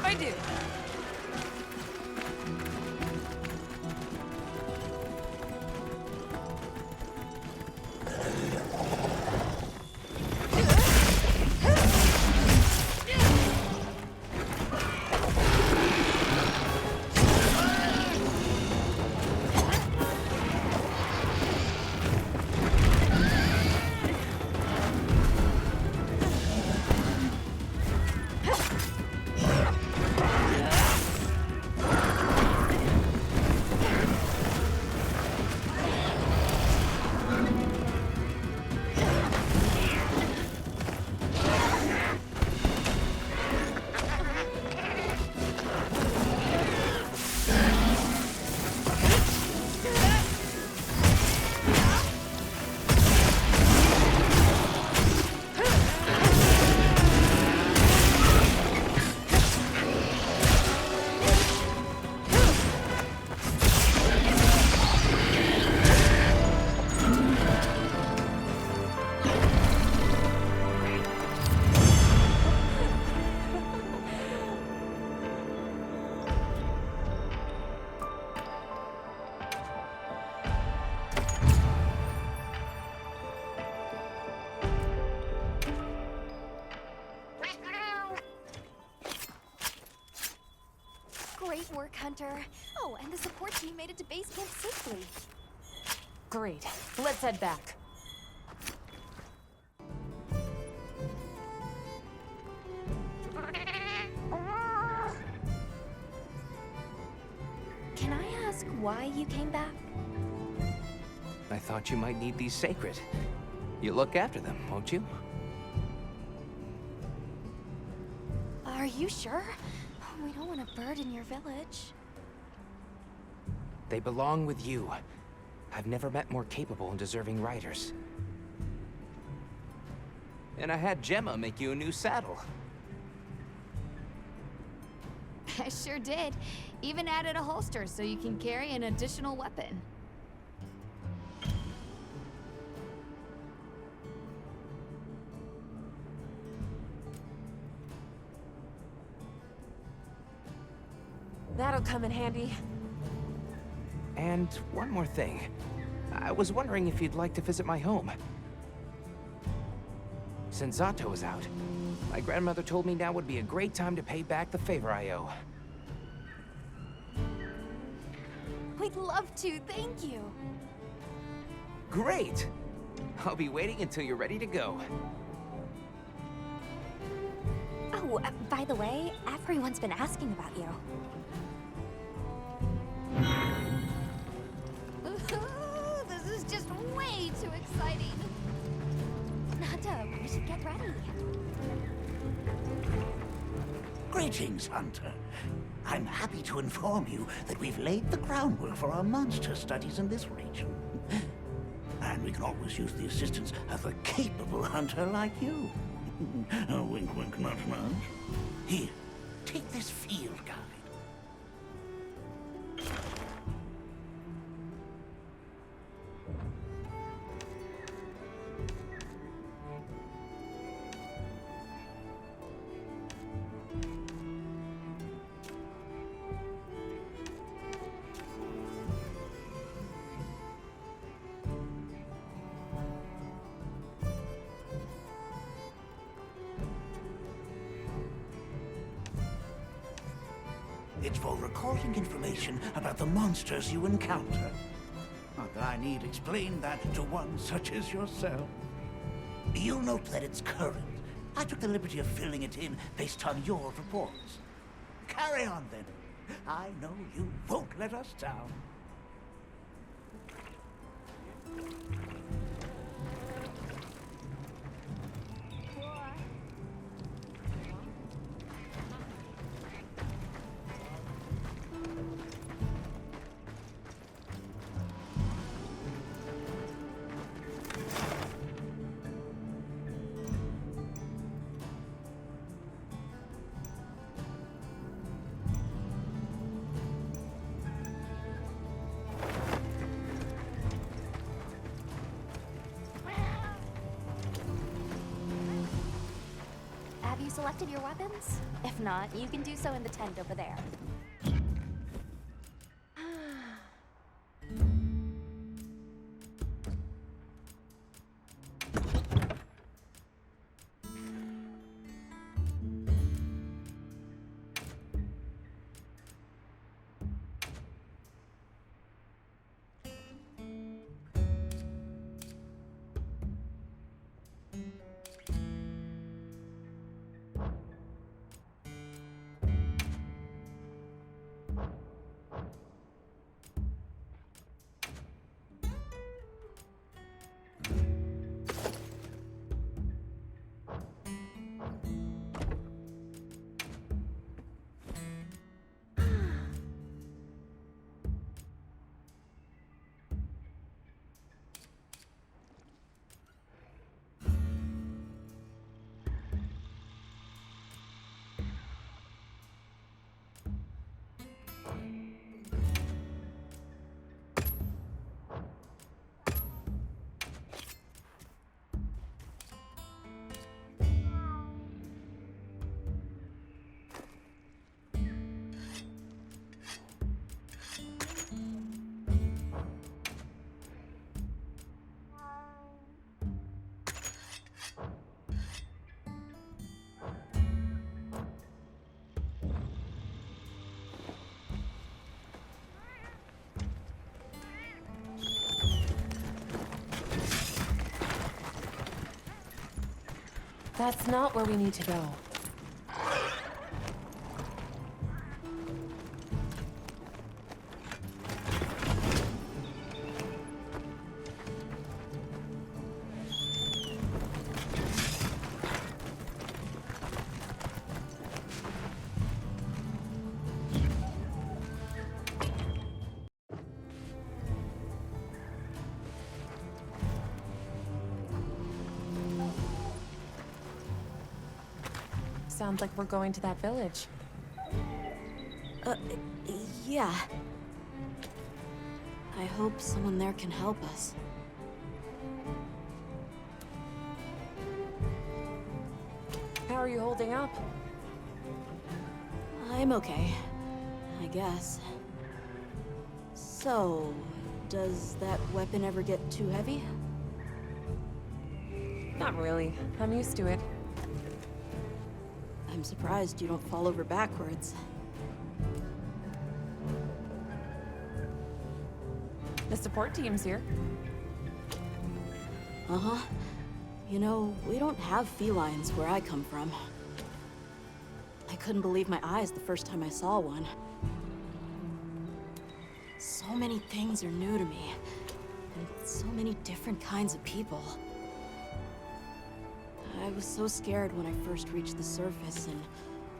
I do. Great work, Hunter. Oh, and the support team made it to base camp safely. Great. Let's head back. Can I ask why you came back? I thought you might need these sacred. You look after them, won't you? Are you sure? We don't want to burden your village. They belong with you. I've never met more capable and deserving riders. And I had Gemma make you a new saddle. I sure did. Even added a holster so you can carry an additional weapon. That'll come in handy. And one more thing. I was wondering if you'd like to visit my home. Since Zato is out, my grandmother told me now would be a great time to pay back the favor I owe. We'd love to, thank you. Great! I'll be waiting until you're ready to go. Oh, by the way, everyone's been asking about you. This is just way too exciting. Nata, we should get ready. Greetings, Hunter. I'm happy to inform you that we've laid the groundwork for our monster studies in this region. And we can always use the assistance of a capable hunter like you. Wink, wink, nudge, nudge. Here, take this field guide. It's for recording information about the monsters you encounter. Not that I need explain that to one such as yourself. You'll note that it's current. I took the liberty of filling it in based on your reports. Carry on, then. I know you won't let us down. selected your weapons? If not, you can do so in the tent over there. That's not where we need to go. Sounds like we're going to that village. Yeah. I hope someone there can help us. How are you holding up? I'm okay, I guess. So, does that weapon ever get too heavy? Not really. I'm used to it. I'm surprised you don't fall over backwards. The support team's here. Uh-huh. You know, we don't have felines where I come from. I couldn't believe my eyes the first time I saw one. So many things are new to me, and so many different kinds of people. I was so scared when I first reached the surface and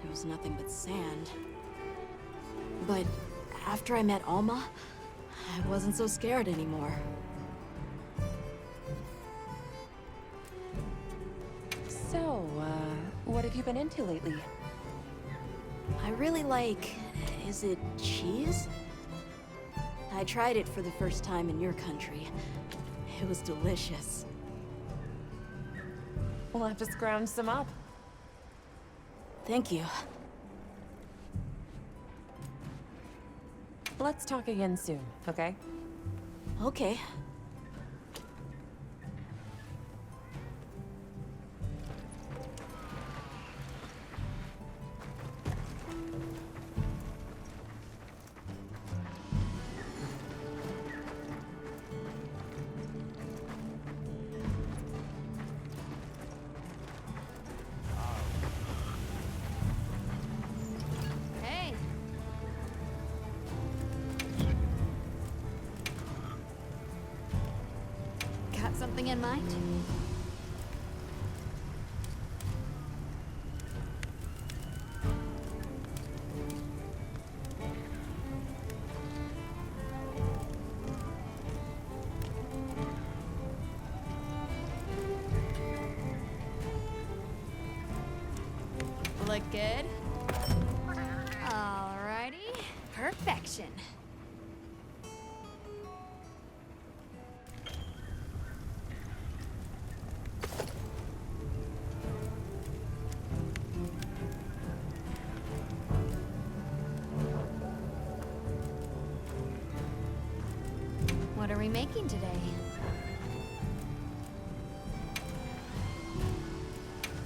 there was nothing but sand. But after I met Alma, I wasn't so scared anymore. So, what have you been into lately? I really like... is it cheese? I tried it for the first time in your country. It was delicious. We'll have to scrounge some up. Thank you. Let's talk again soon, okay? Okay. Hey. Got something in mind? Look good? Alrighty. Perfection. making today?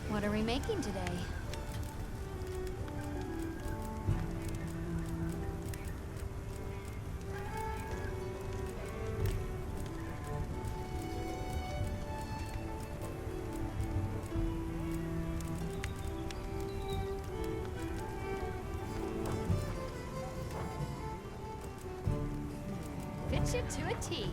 What are we making today? Fits you to a T.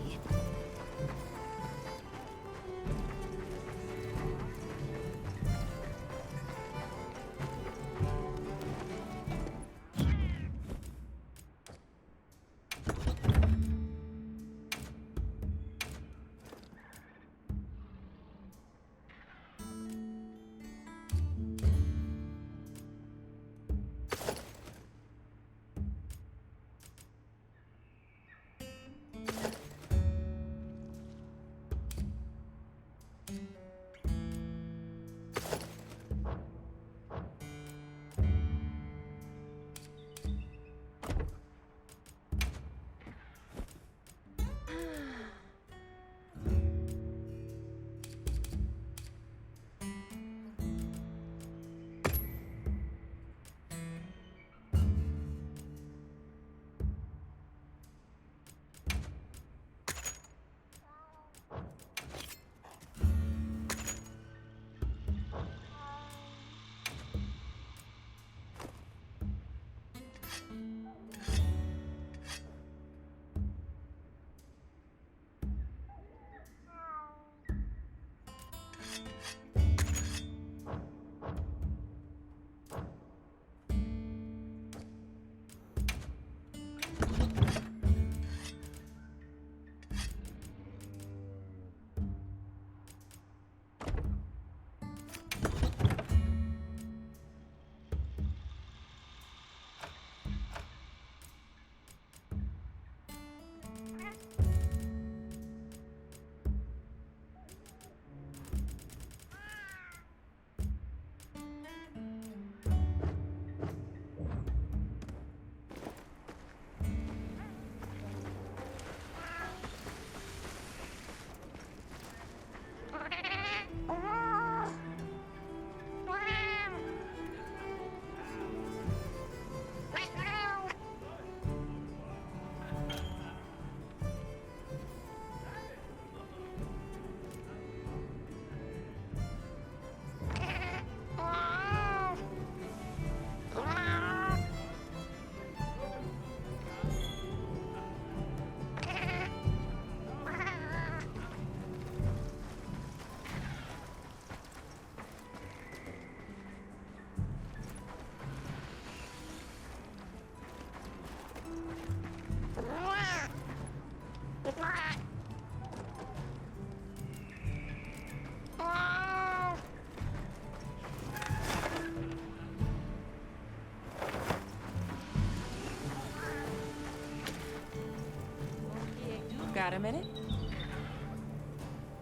Got a minute?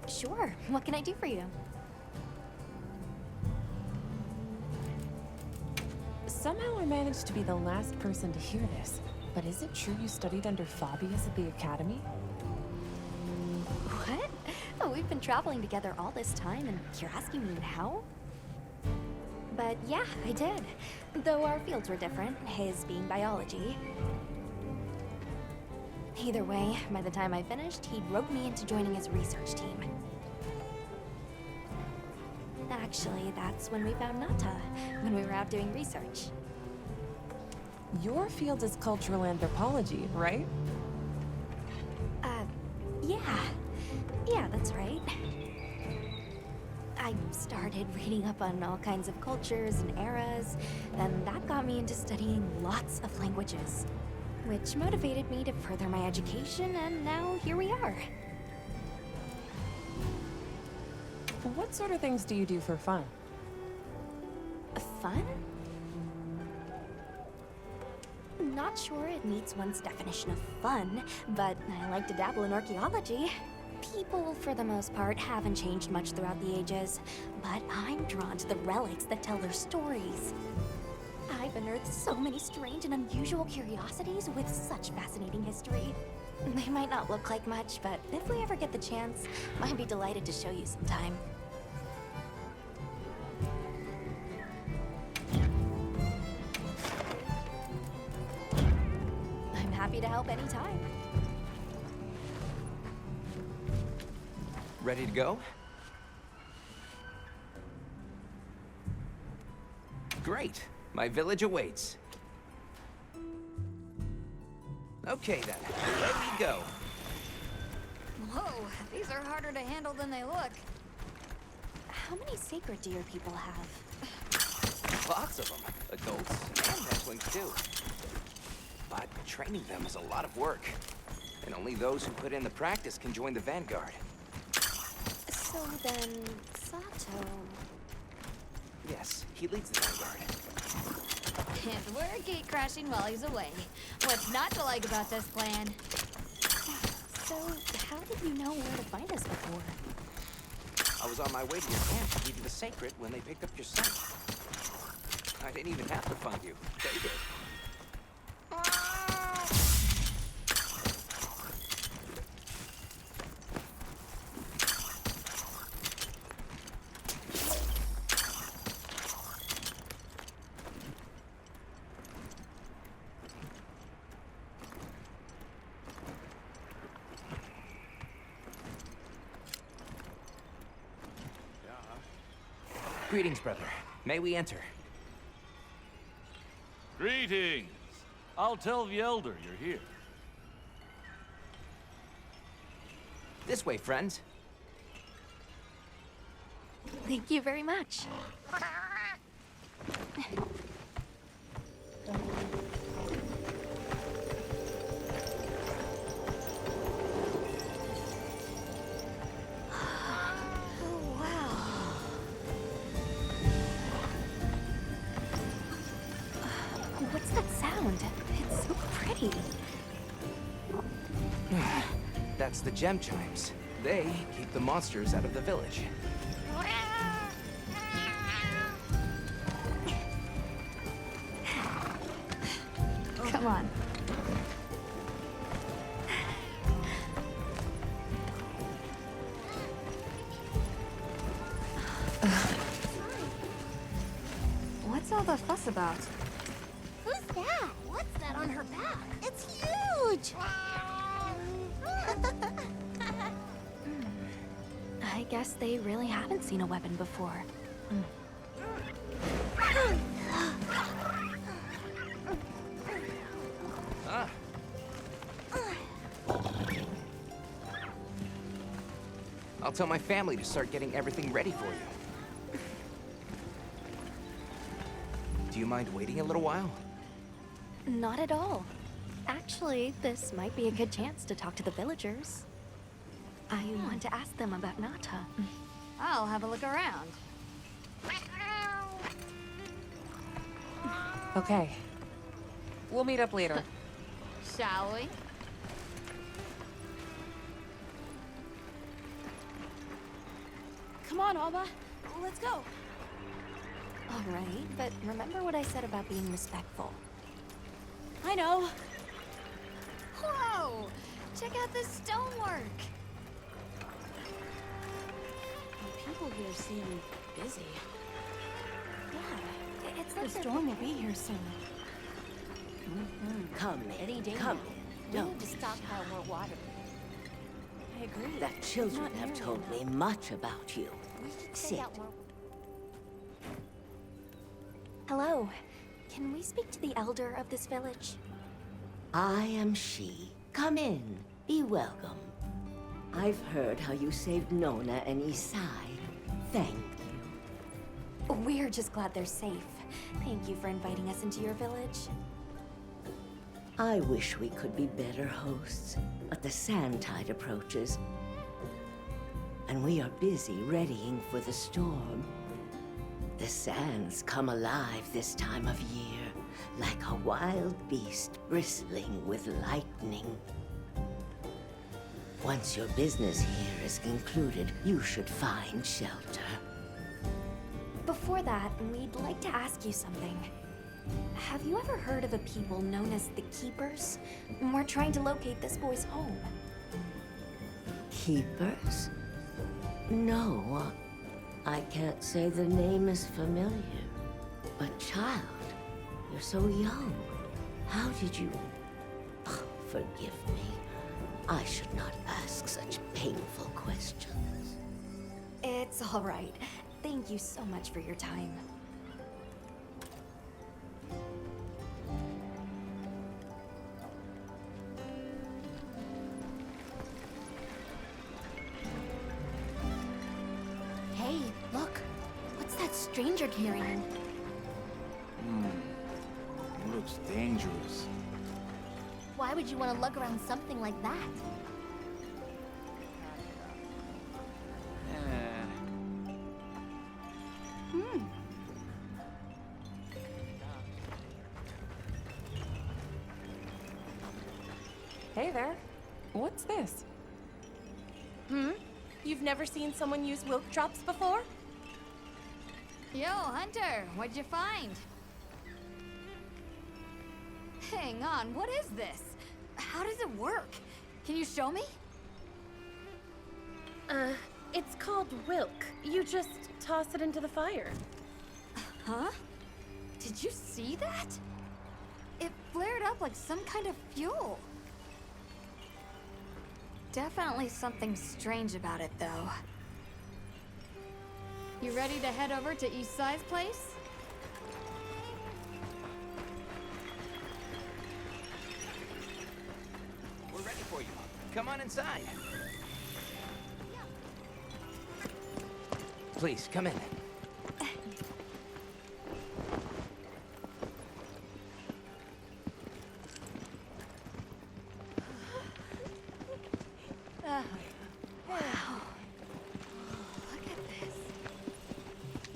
Sure. What can I do for you? Somehow I managed to be the last person to hear this. But is it true you studied under Fabius at the academy? What? Oh, we've been traveling together all this time, and you're asking me now? But yeah, I did. Though our fields were different, his being biology. Either way, by the time I finished, he'd roped me into joining his research team. Actually, that's when we found Nata, when we were out doing research. Your field is cultural anthropology, right? Yeah. Yeah, that's right. I started reading up on all kinds of cultures and eras, then that got me into studying lots of languages, which motivated me to further my education, and now here we are. What sort of things do you do for fun? Fun? Not sure it meets one's definition of fun, but I like to dabble in archaeology. People, for the most part, haven't changed much throughout the ages, but I'm drawn to the relics that tell their stories. I've unearthed so many strange and unusual curiosities with such fascinating history. They might not look like much, but if we ever get the chance, I'd be delighted to show you sometime. I'm happy to help anytime. Ready to go? Great. My village awaits. Okay then, here we go. Whoa, these are harder to handle than they look. How many sacred deer people have? Lots of them. Adults and wrestlings too. But training them is a lot of work. And only those who put in the practice can join the Vanguard. So then, Sato... Yes, he leads the Vanguard. And we're gate crashing while he's away. What's not to like about this plan? So, how did you know where to find us before? I was on my way to your camp to give you the sacred when they picked up your scent. I didn't even have to find you. They did. Greetings, brother. May we enter? Greetings. I'll tell the Elder you're here. This way, friends. Thank you very much. What's that sound? It's so pretty. That's the gem chimes. They keep the monsters out of the village. Come on. What's all the fuss about? Who's that? What's that on her back? It's huge! I guess they really haven't seen a weapon before. Ah. I'll tell my family to start getting everything ready for you. Do you mind waiting a little while? Not at all. Actually, this might be a good chance to talk to the villagers. I want to ask them about Nata. I'll have a look around. Okay. We'll meet up later. Shall we? Come on, Alba. Let's go. All right, but remember what I said about being respectful. I know. Whoa! Check out this stonework. People here seem busy. Yeah, it's The like storm will be here soon. Come, Any day come. We Don't need to stockpile more water. I agree. The children have told me much about you. We should Sit. send out more. Hello. Can we speak to the elder of this village? I am she. Come in. Be welcome. I've heard how you saved Nona and Isai. Thank you. We're just glad they're safe. Thank you for inviting us into your village. I wish we could be better hosts, but the sand tide approaches. And we are busy readying for the storm. The sands come alive this time of year, like a wild beast bristling with lightning. Once your business here is concluded, you should find shelter. Before that, we'd like to ask you something. Have you ever heard of a people known as the Keepers? We're trying to locate this boy's home. Keepers? No, I can't say the name is familiar. But child, you're so young. How did you... Oh, forgive me. I should not ask such painful questions. It's all right. Thank you so much for your time. Hey, look. What's that stranger carrying? It looks dangerous. Why would you want to lug around something like that? Hey there. What's this? You've never seen someone use wilk drops before? Yo, Hunter, what'd you find? Hang on, what is this? How does it work? Can you show me? It's called wilk. You just toss it into the fire. Huh? Did you see that? It flared up like some kind of fuel. Definitely something strange about it, though. You ready to head over to East Side's place? We're ready for you. Come on inside. Please, come in.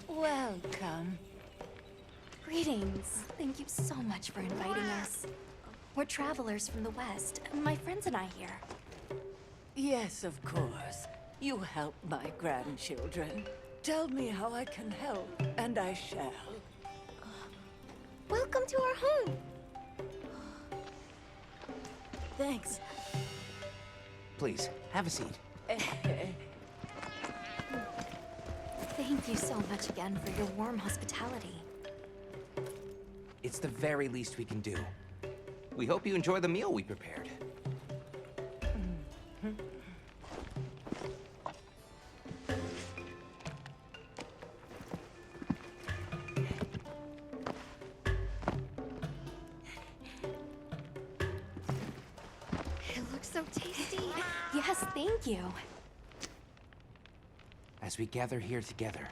Welcome. Greetings. Thank you so much for inviting us. We're travelers from the West, my friends and I here. Yes, of course. You help my grandchildren. Tell me how I can help, and I shall. Welcome to our home. Thanks. Please, have a seat. Thank you so much again for your warm hospitality. It's the very least we can do. We hope you enjoy the meal we prepared. It looks so tasty. Yes, thank you. As we gather here together,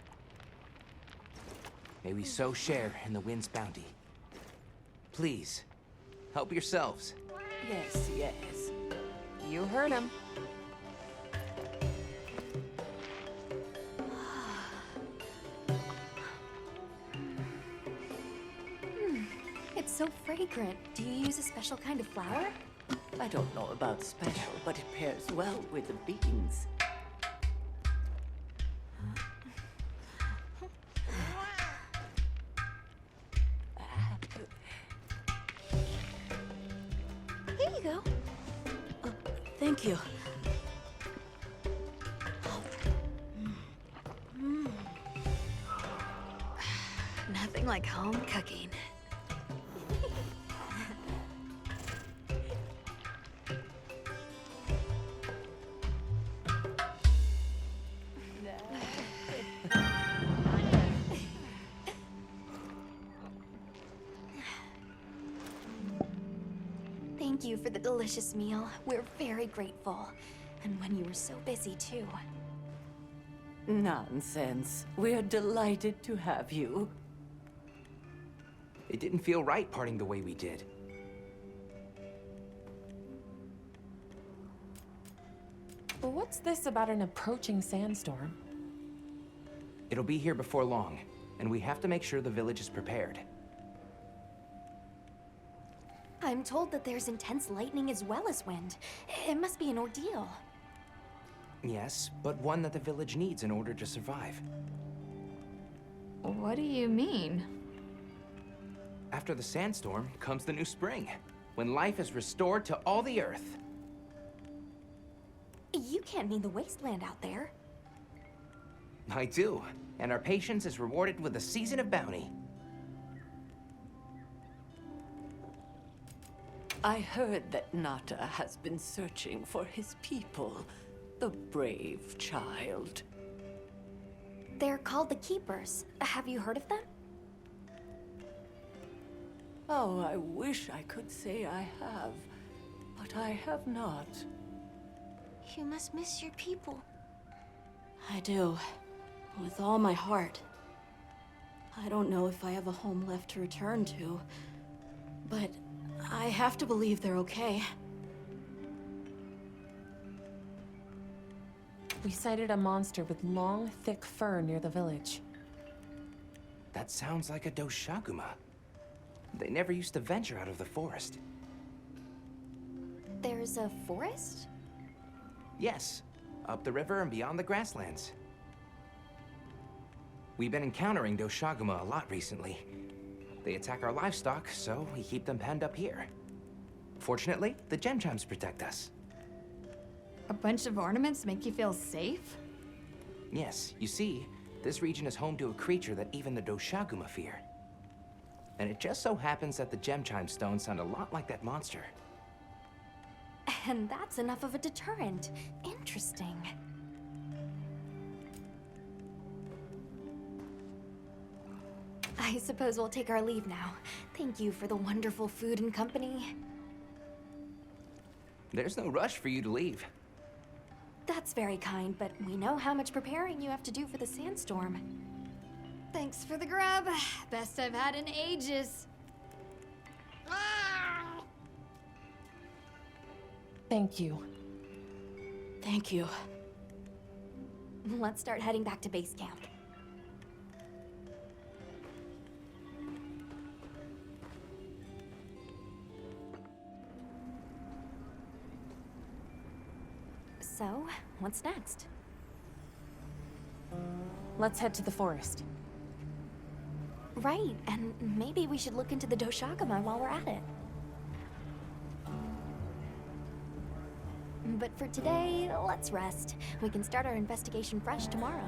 may we so share in the wind's bounty. Please, help yourselves. Yes, yes. You heard him. It's so fragrant. Do you use a special kind of flour? I don't know about special, but it pairs well with the beans. Here you go. Thank you. Nothing like home cooking. Thank you for the delicious meal. We're very grateful. And when you were so busy, too. Nonsense. We're delighted to have you. It didn't feel right parting the way we did. But what's this about an approaching sandstorm? It'll be here before long, and we have to make sure the village is prepared. I'm told that there's intense lightning as well as wind. It must be an ordeal. Yes, but one that the village needs in order to survive. What do you mean? After the sandstorm comes the new spring, when life is restored to all the earth. You can't mean the wasteland out there. I do, and our patience is rewarded with a season of bounty. I heard that Nata has been searching for his people, the brave child. They're called the Keepers. Have you heard of them? Oh, I wish I could say I have, but I have not. You must miss your people. I do. With all my heart. I don't know if I have a home left to return to, but I have to believe they're okay. We sighted a monster with long, thick fur near the village. That sounds like a Doshaguma. They never used to venture out of the forest. There's a forest? Yes, up the river and beyond the grasslands. We've been encountering Doshaguma a lot recently. They attack our livestock, so we keep them penned up here. Fortunately, the gem chimes protect us. A bunch of ornaments make you feel safe? Yes, you see, this region is home to a creature that even the Doshaguma fear. And it just so happens that the gem chime stones sound a lot like that monster. And that's enough of a deterrent. Interesting. I suppose we'll take our leave now. Thank you for the wonderful food and company. There's no rush for you to leave. That's very kind, but we know how much preparing you have to do for the sandstorm. Thanks for the grub. Best I've had in ages. Thank you. Thank you. Let's start heading back to base camp. So, what's next? Let's head to the forest. Right, and maybe we should look into the Doshaguma while we're at it. But for today, let's rest. We can start our investigation fresh tomorrow.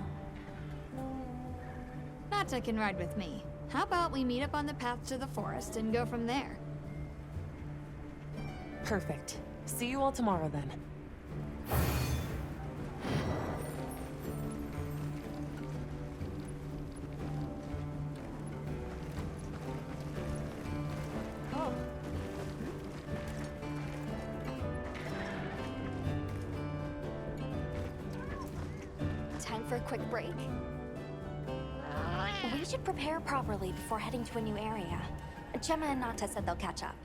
Nata can ride with me. How about we meet up on the path to the forest and go from there? Perfect. See you all tomorrow then. Time for a quick break. We should prepare properly before heading to a new area. Gemma and Nata said they'll catch up.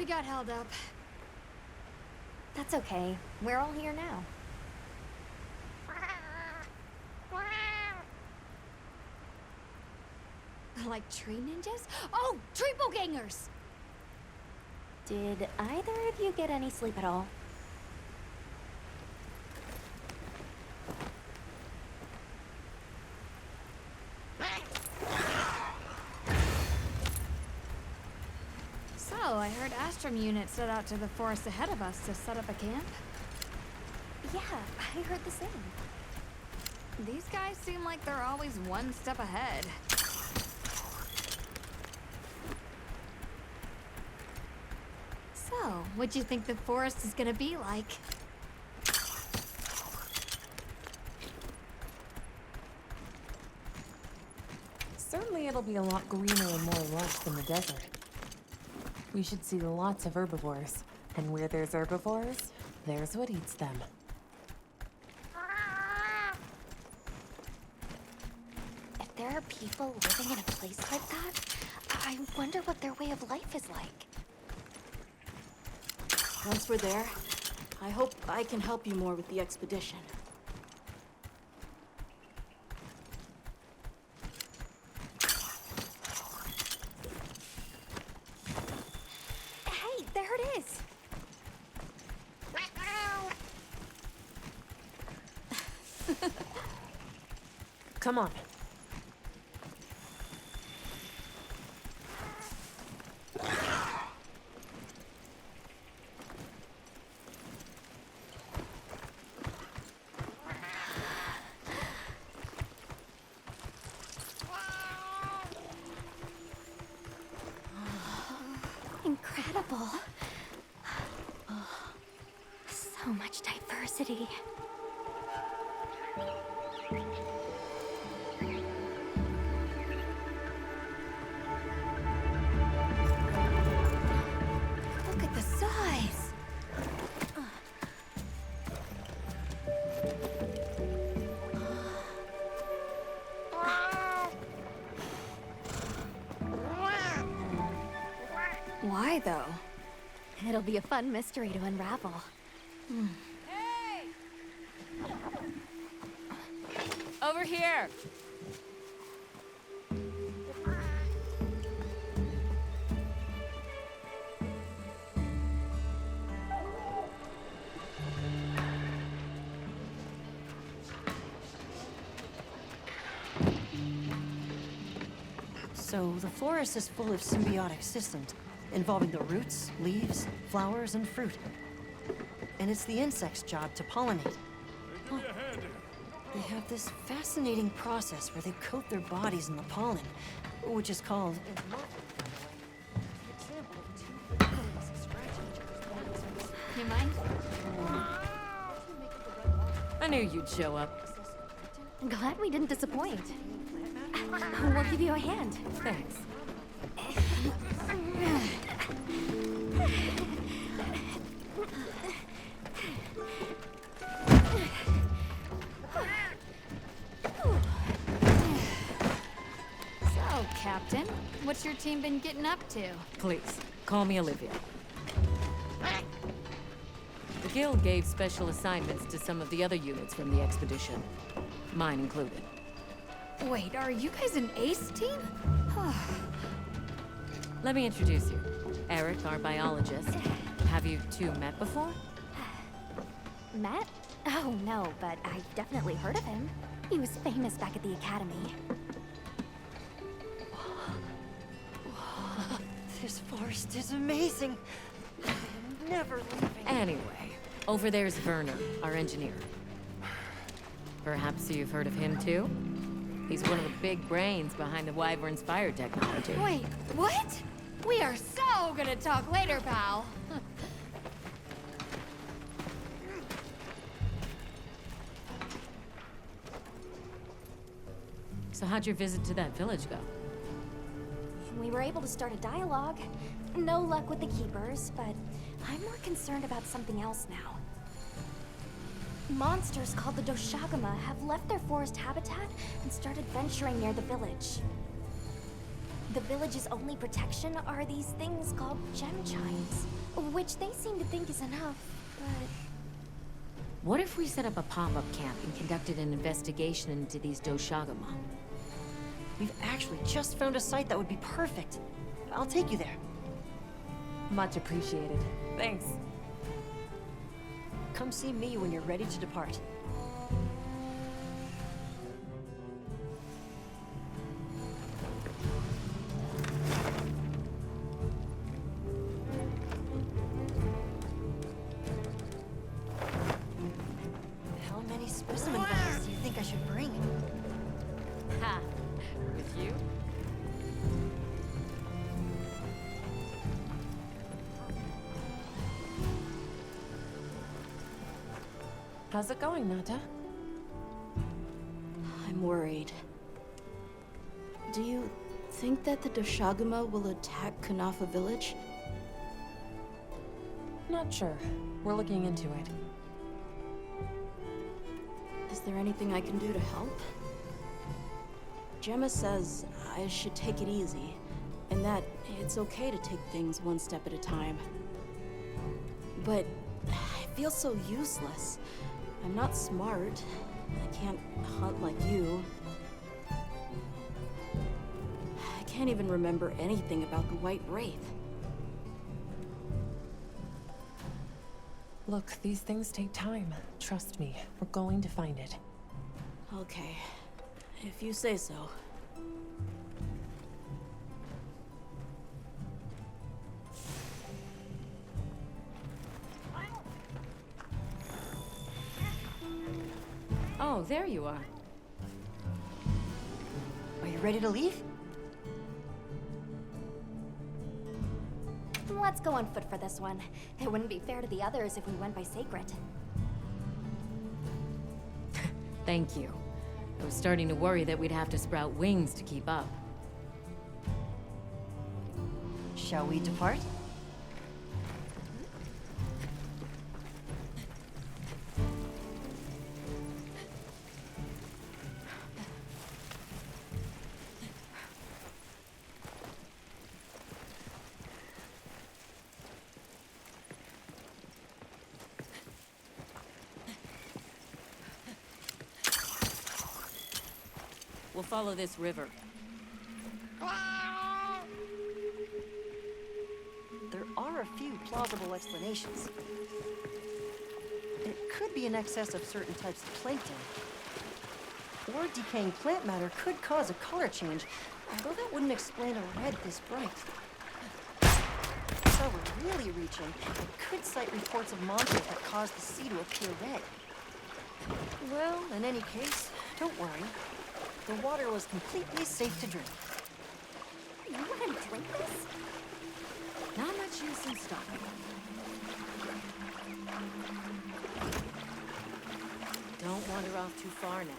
got held up. That's okay. We're all here now. Like tree ninjas? Oh, triple gangers! Did either of you get any sleep at all? So, I heard Astrum units set out to the forest ahead of us to set up a camp. Yeah, I heard the same. These guys seem like they're always one step ahead. So, what'd you think the forest is gonna be like? Certainly it'll be a lot greener and more lush than the desert. We should see lots of herbivores. And where there's herbivores, there's what eats them. If there are people living in a place like that, I wonder what their way of life is like. Once we're there, I hope I can help you more with the expedition. Hey, there it is! Come on. Incredible. So much diversity. Look at the size! Why, though? It'll be a fun mystery to unravel. Over here! So the forest is full of symbiotic systems, involving the roots, leaves, flowers, and fruit. And it's the insect's job to pollinate. Huh. They have this fascinating process where they coat their bodies in the pollen, which is called... You mind? I knew you'd show up. Glad we didn't disappoint. We'll give you a hand. Thanks. So, Captain, what's your team been getting up to? Please, call me Olivia. The Guild gave special assignments to some of the other units from the expedition. Mine included. Wait, are you guys an ace team? Let me introduce you. Eric, our biologist. Have you two met before? Matt? Oh, no, but I've definitely heard of him. He was famous back at the academy. This forest is amazing. I am never leaving. Anyway, over there's Werner, our engineer. Perhaps you've heard of him too? He's one of the big brains behind the Wyvern's fire technology. Wait, what? We are so gonna talk later, pal. So how'd your visit to that village go? We were able to start a dialogue. No luck with the keepers, but I'm more concerned about something else now. Monsters called the Doshagama have left their forest habitat and started venturing near the village. the village's only protection are these things called gem chimes, which they seem to think is enough, but... What if we set up a pop-up camp and conducted an investigation into these Doshagama? We've actually just found a site that would be perfect. I'll take you there. Much appreciated. Thanks. Come see me when you're ready to depart. How many specimen bottles do you think I should bring? Ha! With you? How's it going, Nata? I'm worried. Do you think that the Doshagama will attack Kunafa village? Not sure. We're looking into it. Is there anything I can do to help? Gemma says I should take it easy, and that it's okay to take things one step at a time. But I feel so useless. I'm not smart. I can't hunt like you. I can't even remember anything about the White Wraith. Look, these things take time. Trust me, we're going to find it. Okay, if you say so. Oh, there you are. Are you ready to leave? Let's go on foot for this one. It wouldn't be fair to the others if we went by sacred. Thank you. I was starting to worry that we'd have to sprout wings to keep up. Shall we depart? We'll follow this river. There are a few plausible explanations. It could be in excess of certain types of plankton. Or decaying plant matter could cause a color change, although that wouldn't explain a red this bright. So we're really reaching, it could cite reports of monsters that cause the sea to appear red. Well, in any case, don't worry. The water was completely safe to drink. You want to drink this? Not much use in stopping. Don't wander off too far now.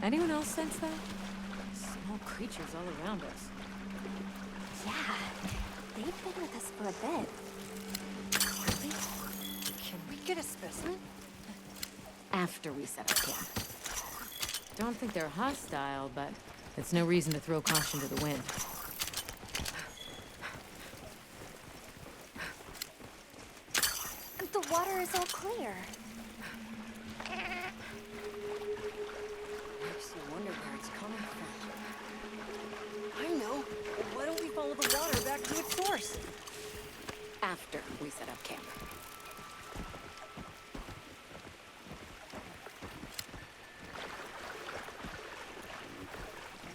Anyone else sense that? Small creatures all around us. Yeah, they've been with us for a bit. Really? Can we get a specimen? After we set up camp. Don't think they're hostile, but it's no reason to throw caution to the wind. The water is all clear. Makes you wonder where it's coming from. I know. Why don't we follow the water back to its source? After we set up camp.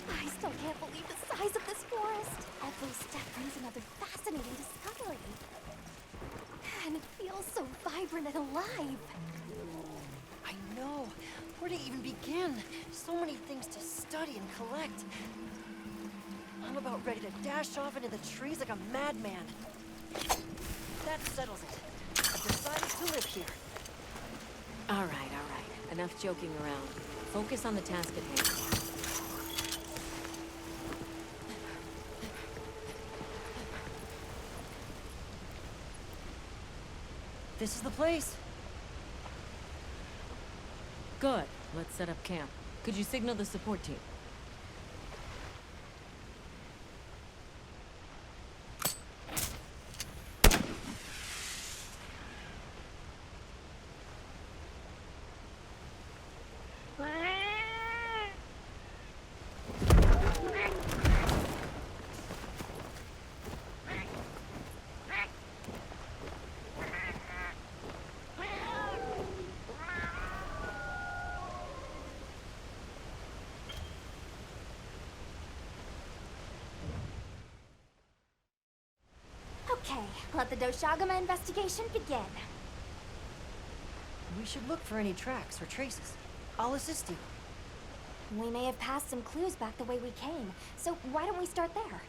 I still can't believe the size of this forest. Every step brings another fascinating discovery. And it feels so vibrant and alive. I know. We're to even begin? So many things to study and collect. I'm about ready to dash off into the trees like a madman. That settles it. I've decided to live here. All right. Enough joking around. Focus on the task at hand. This is the place. Good. Let's set up camp. Could you signal the support team? Okay, let the Doshagama investigation begin. We should look for any tracks or traces. I'll assist you. We may have passed some clues back the way we came, so why don't we start there?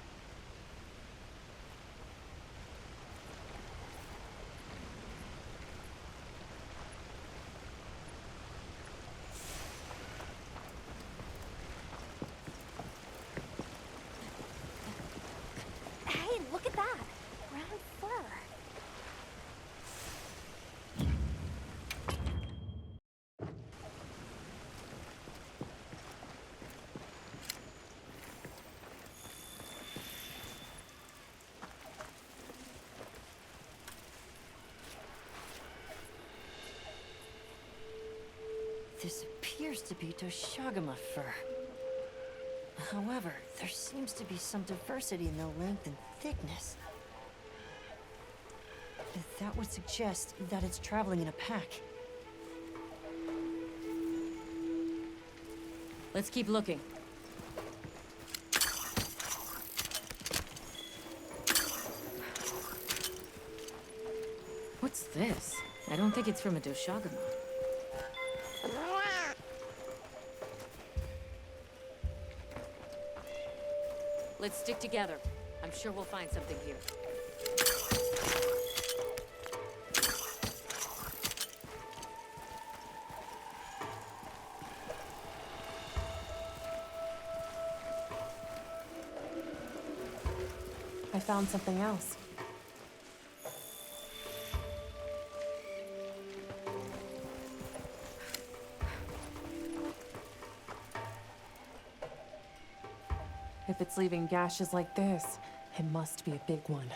Hey, look at that! Brown fur. This appears to be Doshagama fur. However, there seems to be some diversity in the length and thickness. That would suggest that it's traveling in a pack. Let's keep looking. What's this? I don't think it's from a Doshagama. Let's stick together. I'm sure we'll find something here. I found something else. If it's leaving gashes like this, it must be a big one.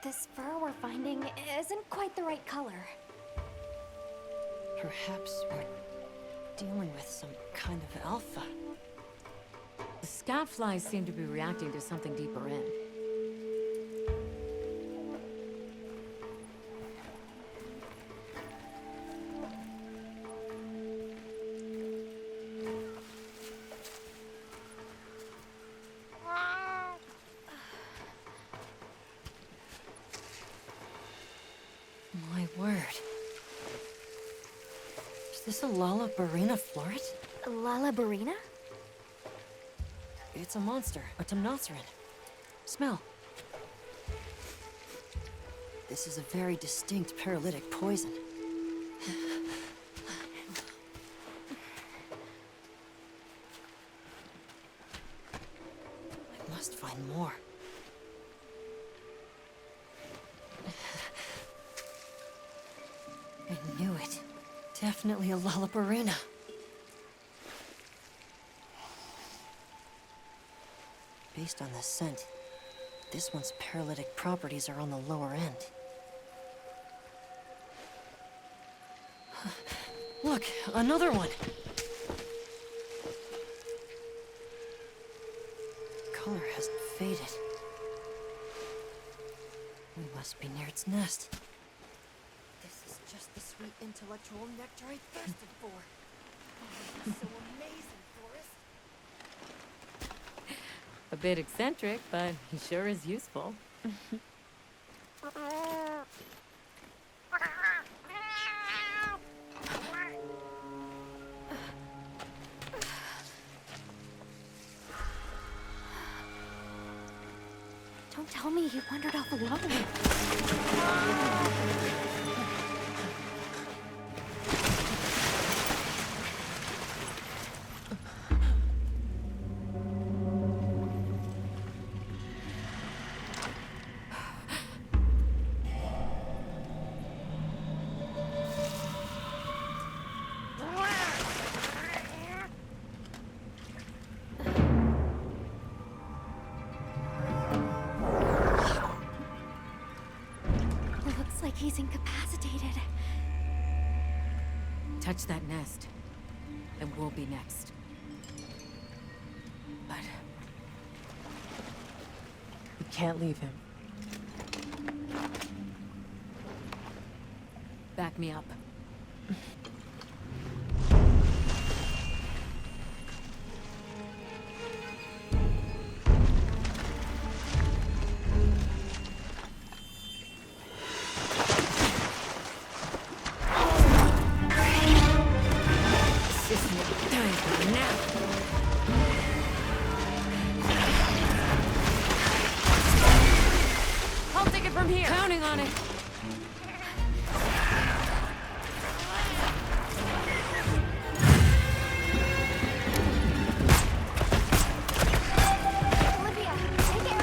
This fur we're finding isn't quite the right color. Perhaps we're dealing with some kind of alpha. The scout flies seem to be reacting to something deeper in. My word. Is this a Lalabarina floret? Lalabarina? It's a monster, a Temnoceran. Smell. This is a very distinct paralytic poison. I must find more. I knew it. Definitely a Lalabarina. Based on the scent, this one's paralytic properties are on the lower end. Look, another one! Color hasn't faded. We must be near its nest. This is just the sweet intellectual nectar I thirsted for. Oh, this is so amazing, Forrest. A bit eccentric, but he sure is useful. Don't tell me he wandered off alone. Looks like he's incapacitated. Touch that nest, and we'll be next. But We can't leave him. back me up. I'll take it from here. Counting on it. Olivia, take air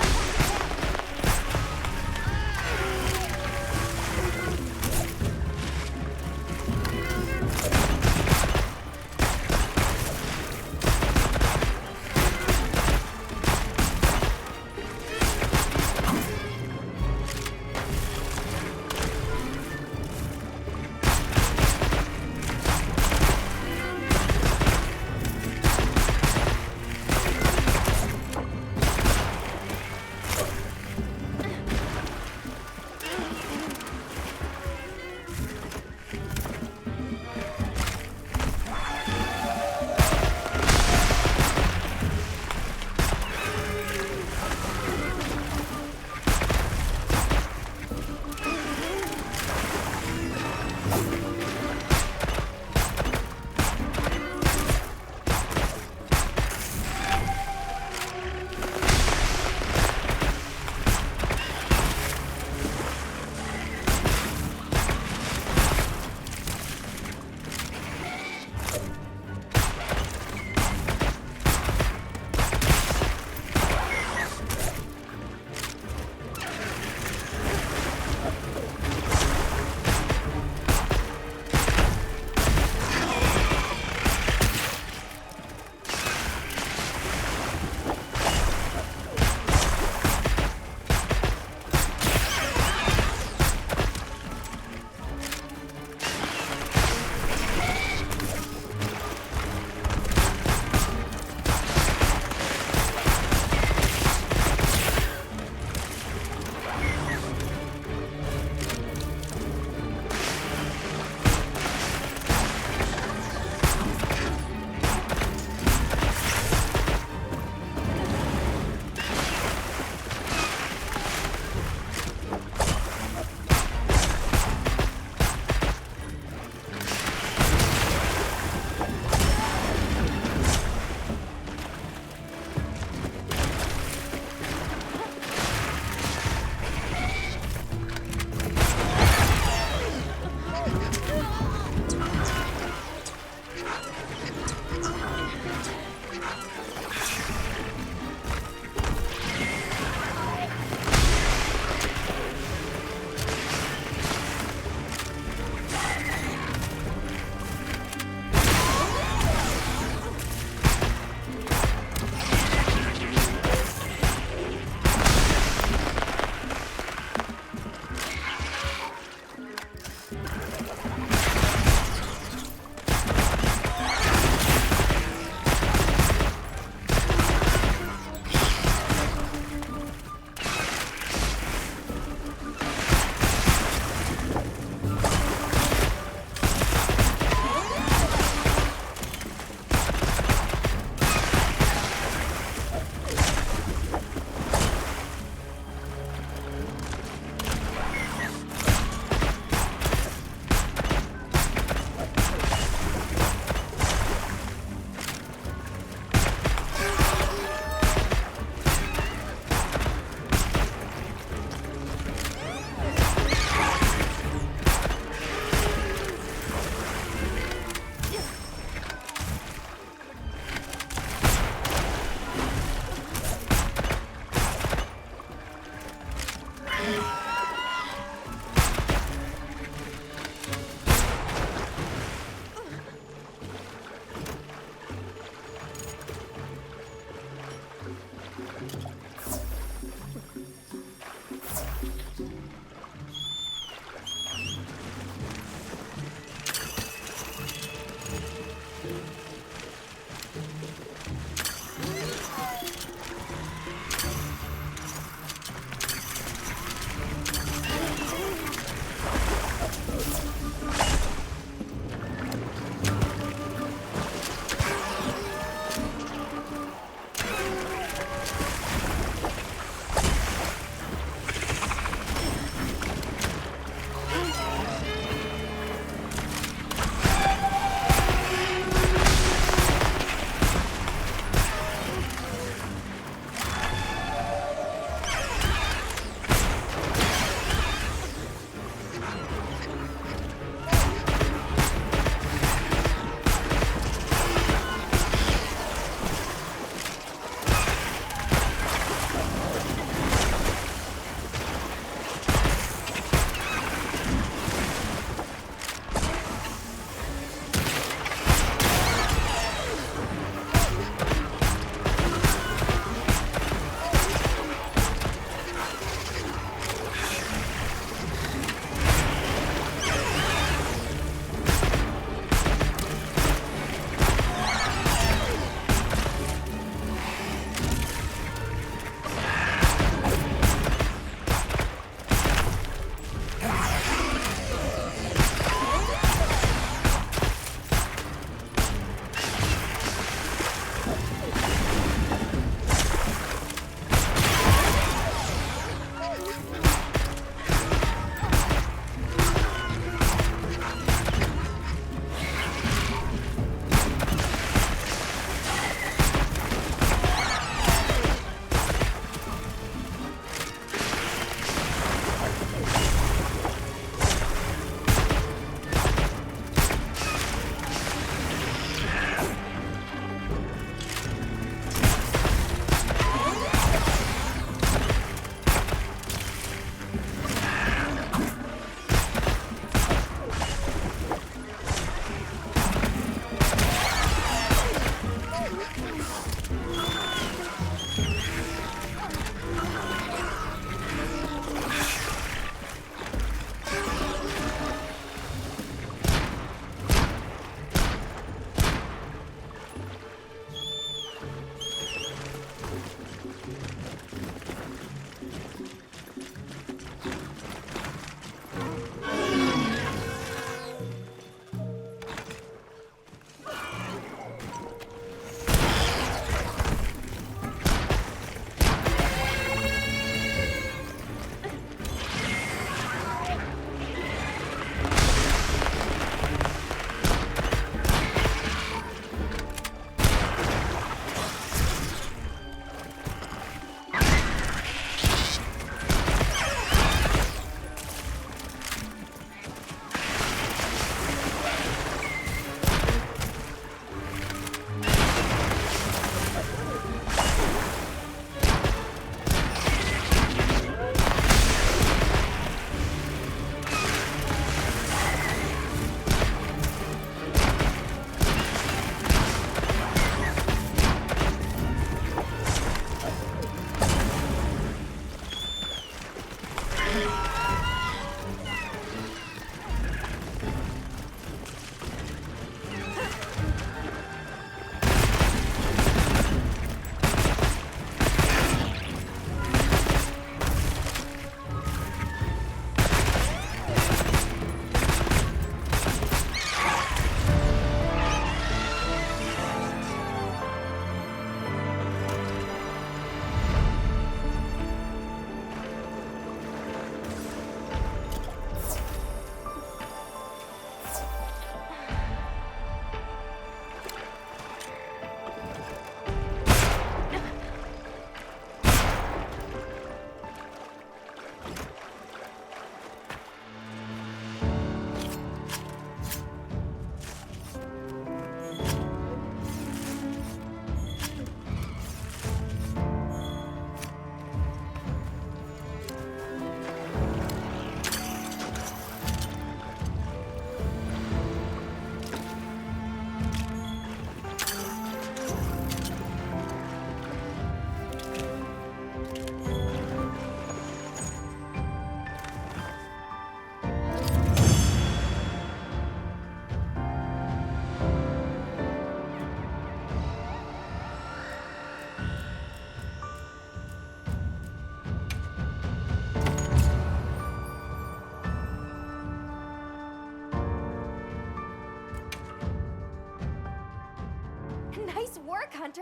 Nice work, Hunter.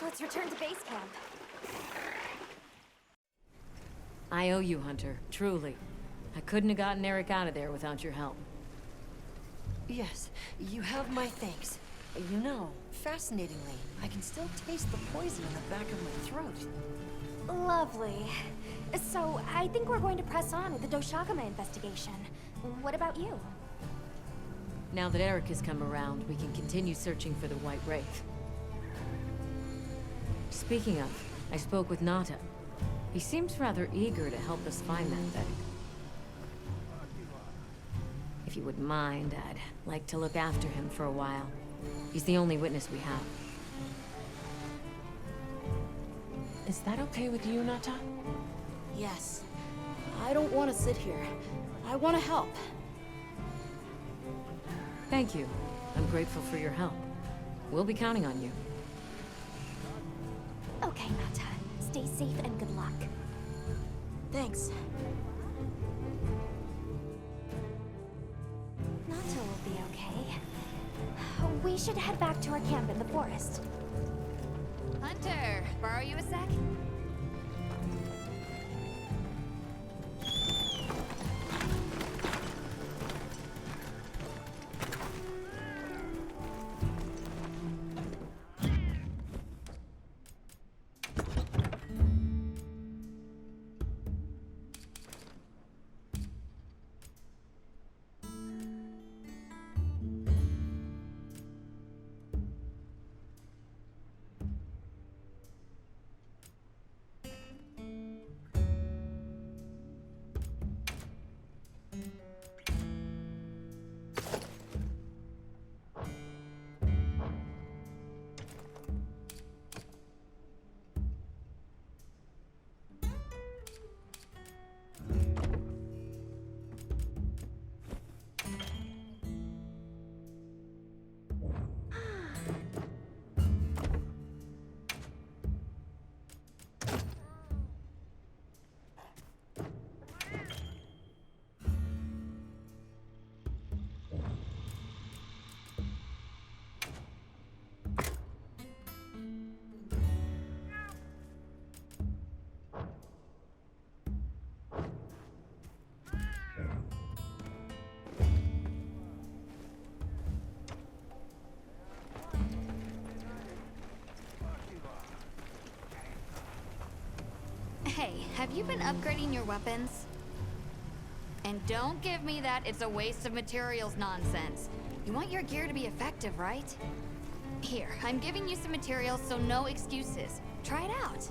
Let's return to base camp. I owe you, Hunter. Truly. I couldn't have gotten Eric out of there without your help. Yes, you have my thanks. You know, fascinatingly, I can still taste the poison in the back of my throat. Lovely. So, I think we're going to press on with the Doshakama investigation. What about you? Now that Eric has come around, we can continue searching for the White Wraith. Speaking of, I spoke with Nata. He seems rather eager to help us find that thing. If you wouldn't mind, I'd like to look after him for a while. He's the only witness we have. Is that okay with you, Nata? Yes. I don't want to sit here. I want to help. Thank you. I'm grateful for your help. We'll be counting on you. Okay, Nata. Stay safe and good luck. Thanks. Nata will be okay. We should head back to our camp in the forest. Hunter, borrow you a sec? Hey, have you been upgrading your weapons? And don't give me that it's a waste of materials nonsense. You want your gear to be effective, right? Here, I'm giving you some materials, so no excuses. Try it out.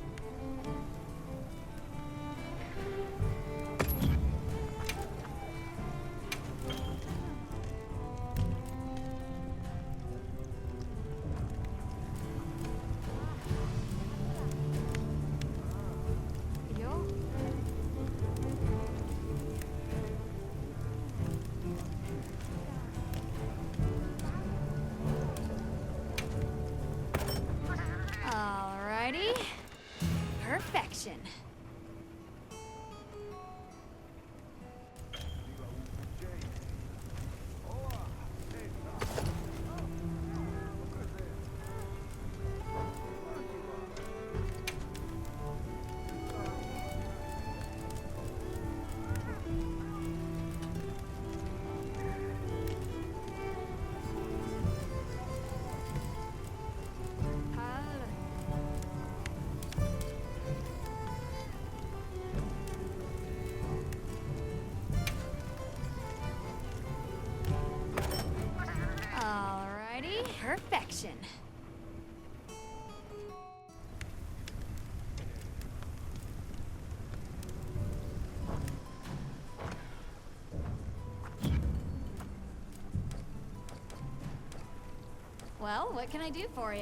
Perfection. Well, what can I do for you?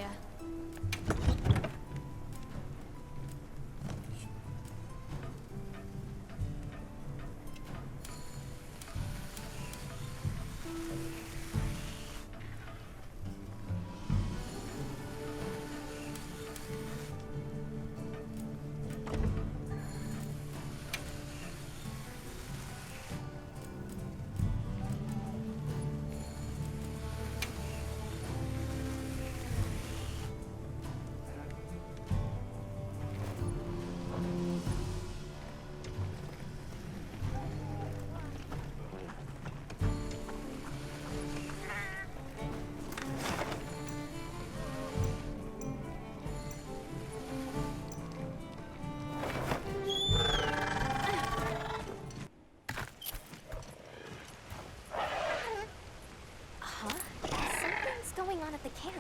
Something's going on at the camp.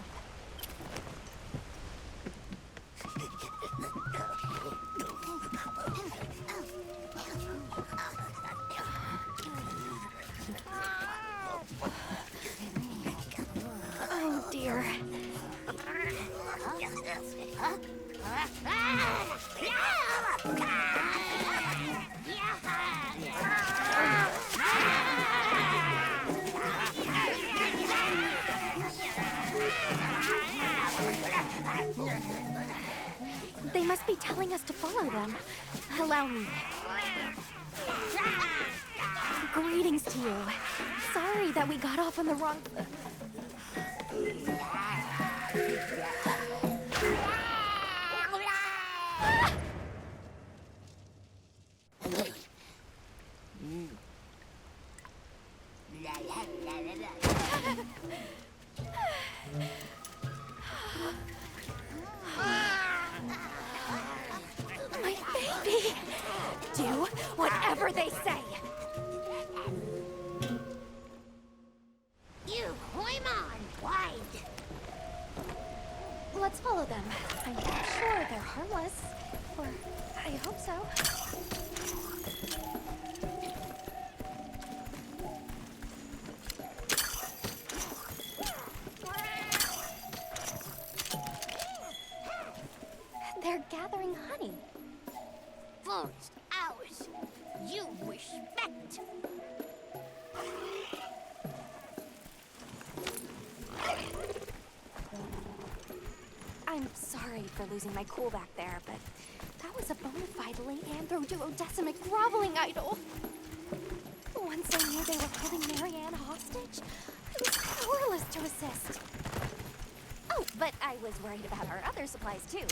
Oh dear. They must be telling us to follow them. Allow me. Greetings to you. Sorry that we got off on the wrong... My baby! Do whatever they say! You climb on wide. Let's follow them. I'm sure they're harmless. Or I hope so. They're gathering honey. First, ours. You respect. I'm sorry for losing my cool back there, but that was a bona fide Leandro-duodecimic groveling idol. Once I knew they were holding Marianne hostage, I was powerless to assist. Oh, but I was worried about our other supplies too.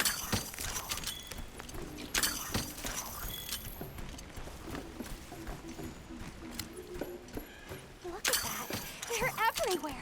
Look at that. They're everywhere.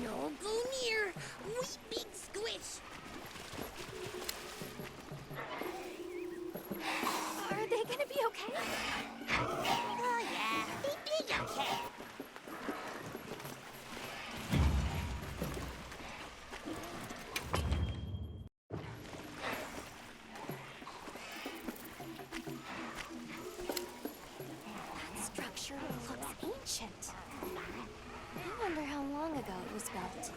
No go near. We big squish. Are they gonna be okay? Oh yeah, be big okay. That structure looks ancient. I wonder how long ago it was built.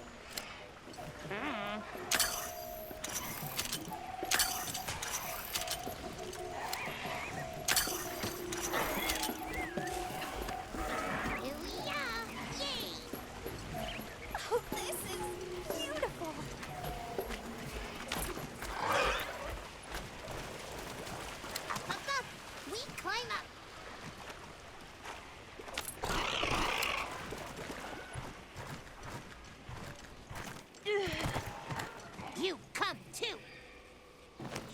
Here we are. Yay! Oh, this is beautiful. Up, up, up. We climb up. You come too.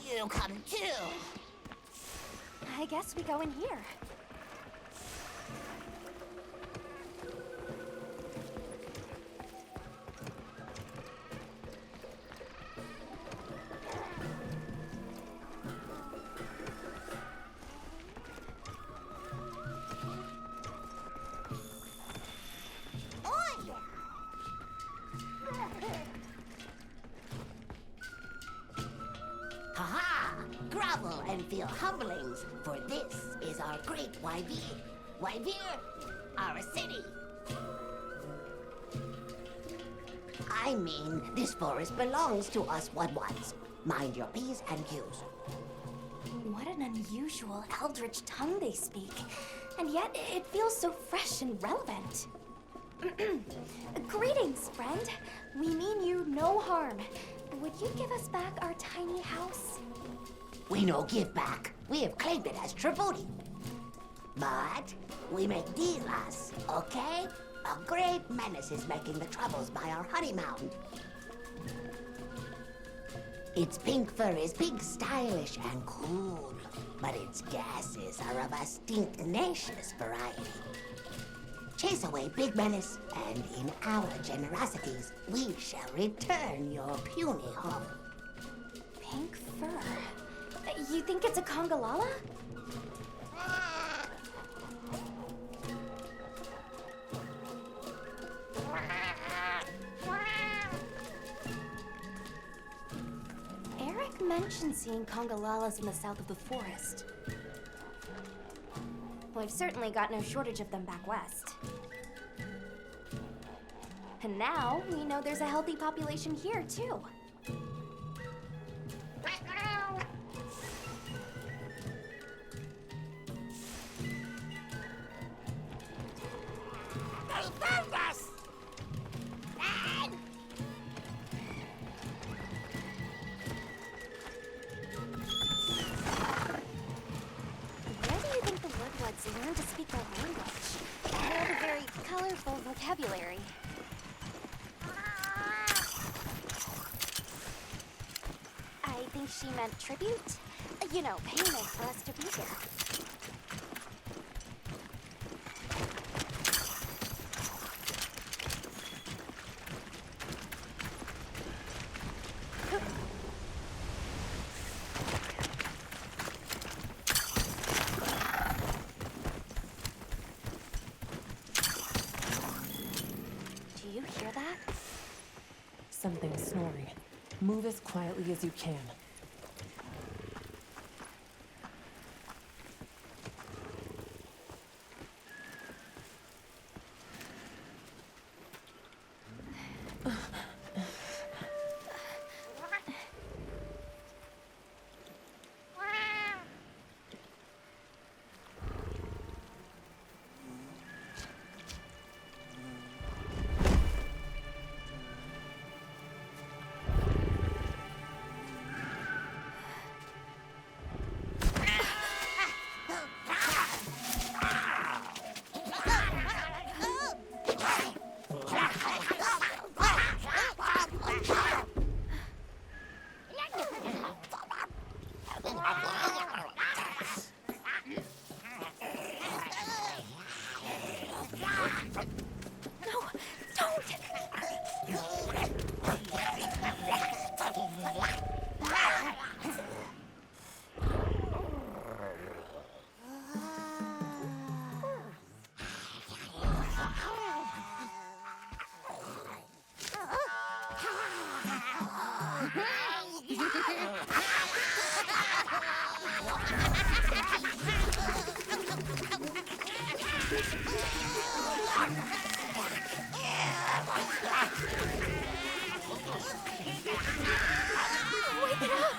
You come too. I guess we go in here. Ha-ha! Grovel and feel humblings, for this is our great Wyvir. Wyvir, our city. I mean, this forest belongs to us One-Ones. Mind your P's and Q's. What an unusual eldritch tongue they speak. And yet, it feels so fresh and relevant. Greetings, friend. We mean you no harm. Would you give us back our tiny house? We no give back. We have claimed it as tribute. But we make deals, okay? A great menace is making the troubles by our honey mound. Its pink fur is big, stylish, and cool, but its gases are of a stinknacious variety. Chase away Big Menace, and in our generosities, we shall return your puny home. Pink fur? You think it's a Congalala? Eric mentioned seeing Congalalas in the south of the forest. We've certainly got no shortage of them back west. And now we know there's a healthy population here, too. They found us! Dad! Where do you think the Woodwoods learned to speak their language? They have a very colorful vocabulary. I think she meant tribute. You know, payment for us to be here. Do you hear that? Something snoring. Move as quietly as you can. Wake it up!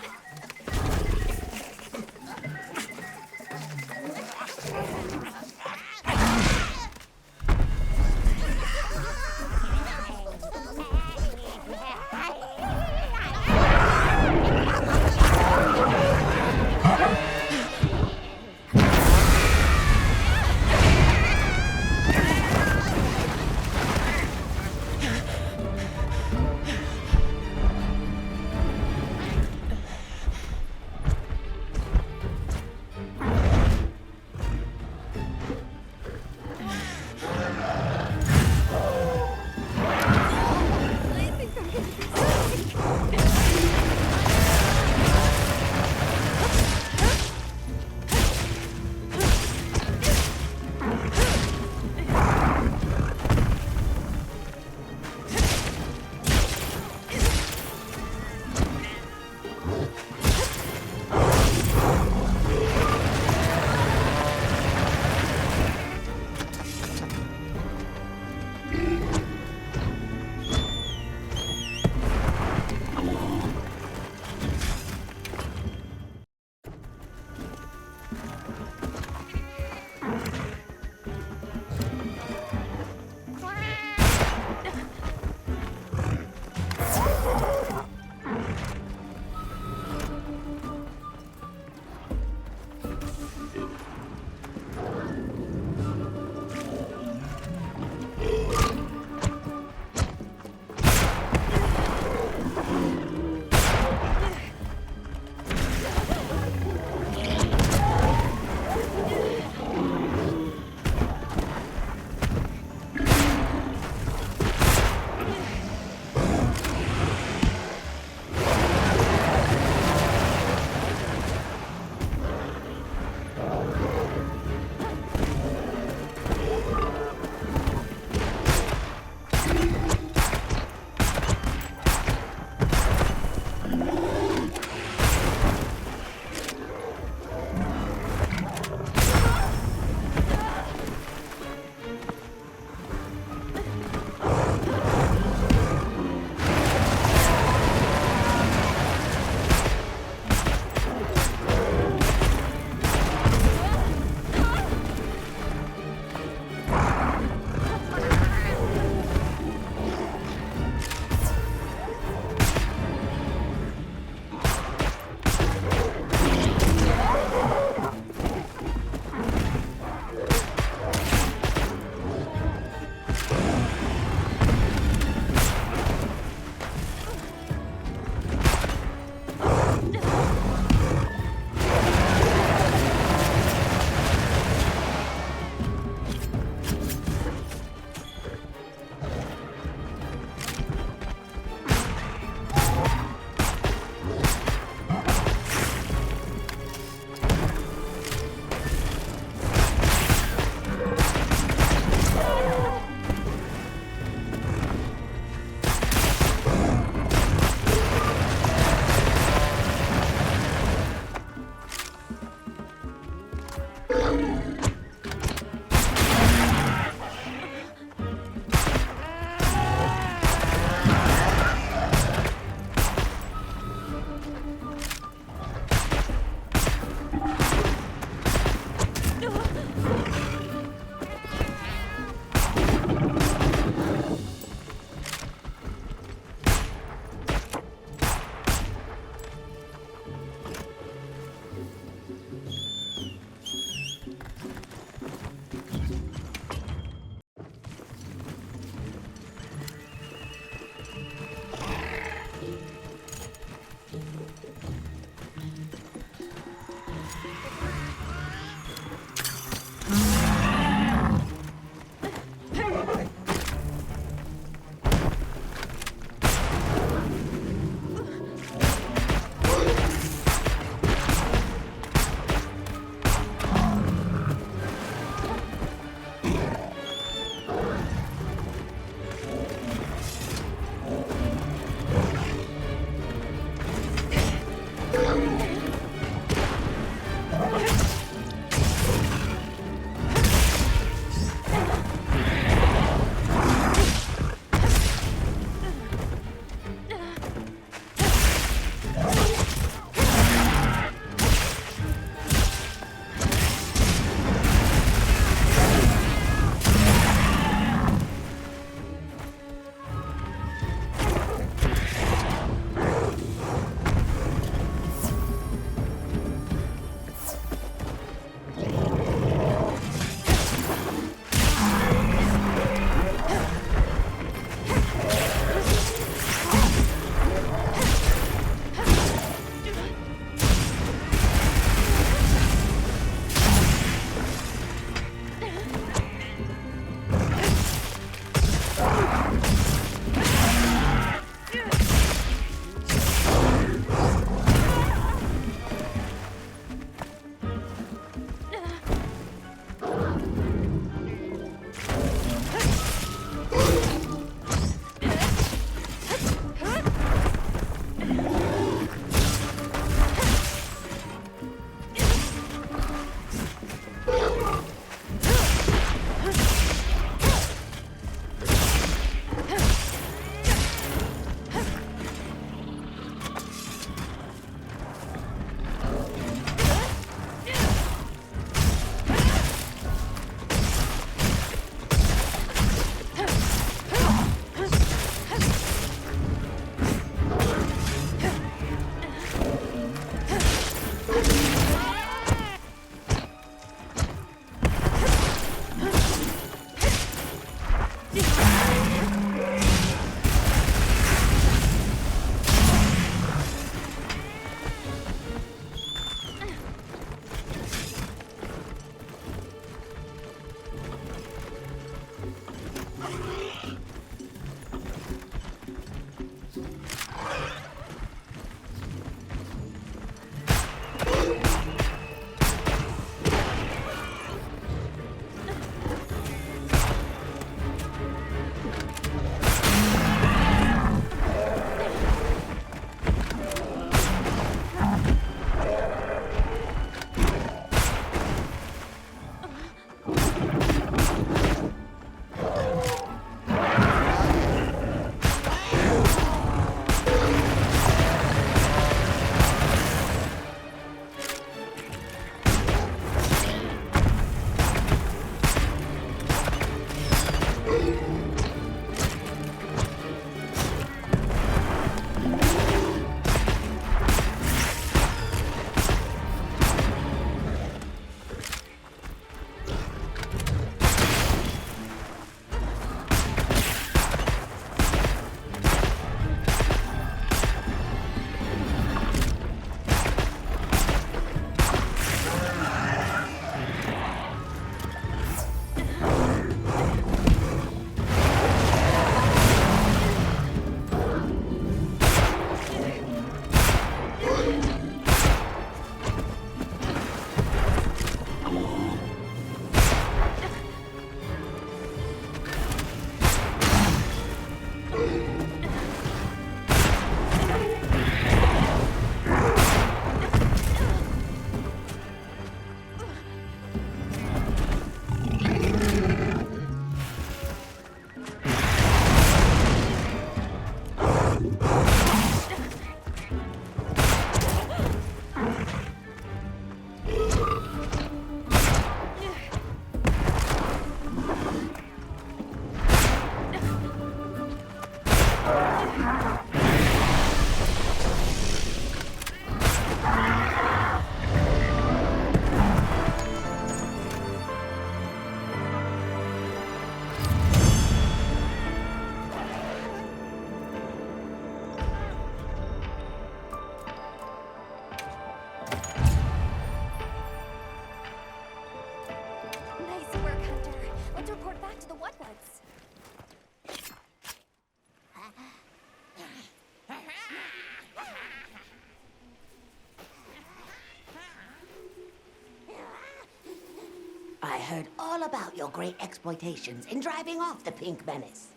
heard all about your great exploitations in driving off the Pink Menace.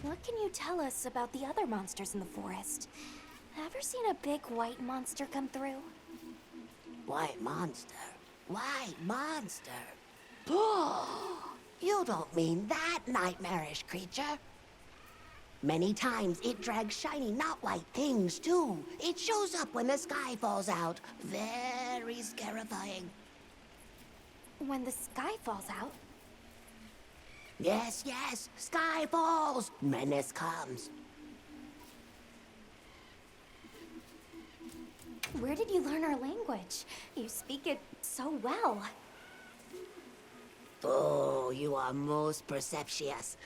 What can you tell us about the other monsters in the forest? Ever seen a big white monster come through? White monster? White monster? You don't mean that nightmarish creature? Many times it drags shiny, not white things, too. It shows up when the sky falls out. Very scarifying. When the sky falls out? Yes, yes. Sky falls. Menace comes. Where did you learn our language? You speak it so well. Oh, you are most perceptious.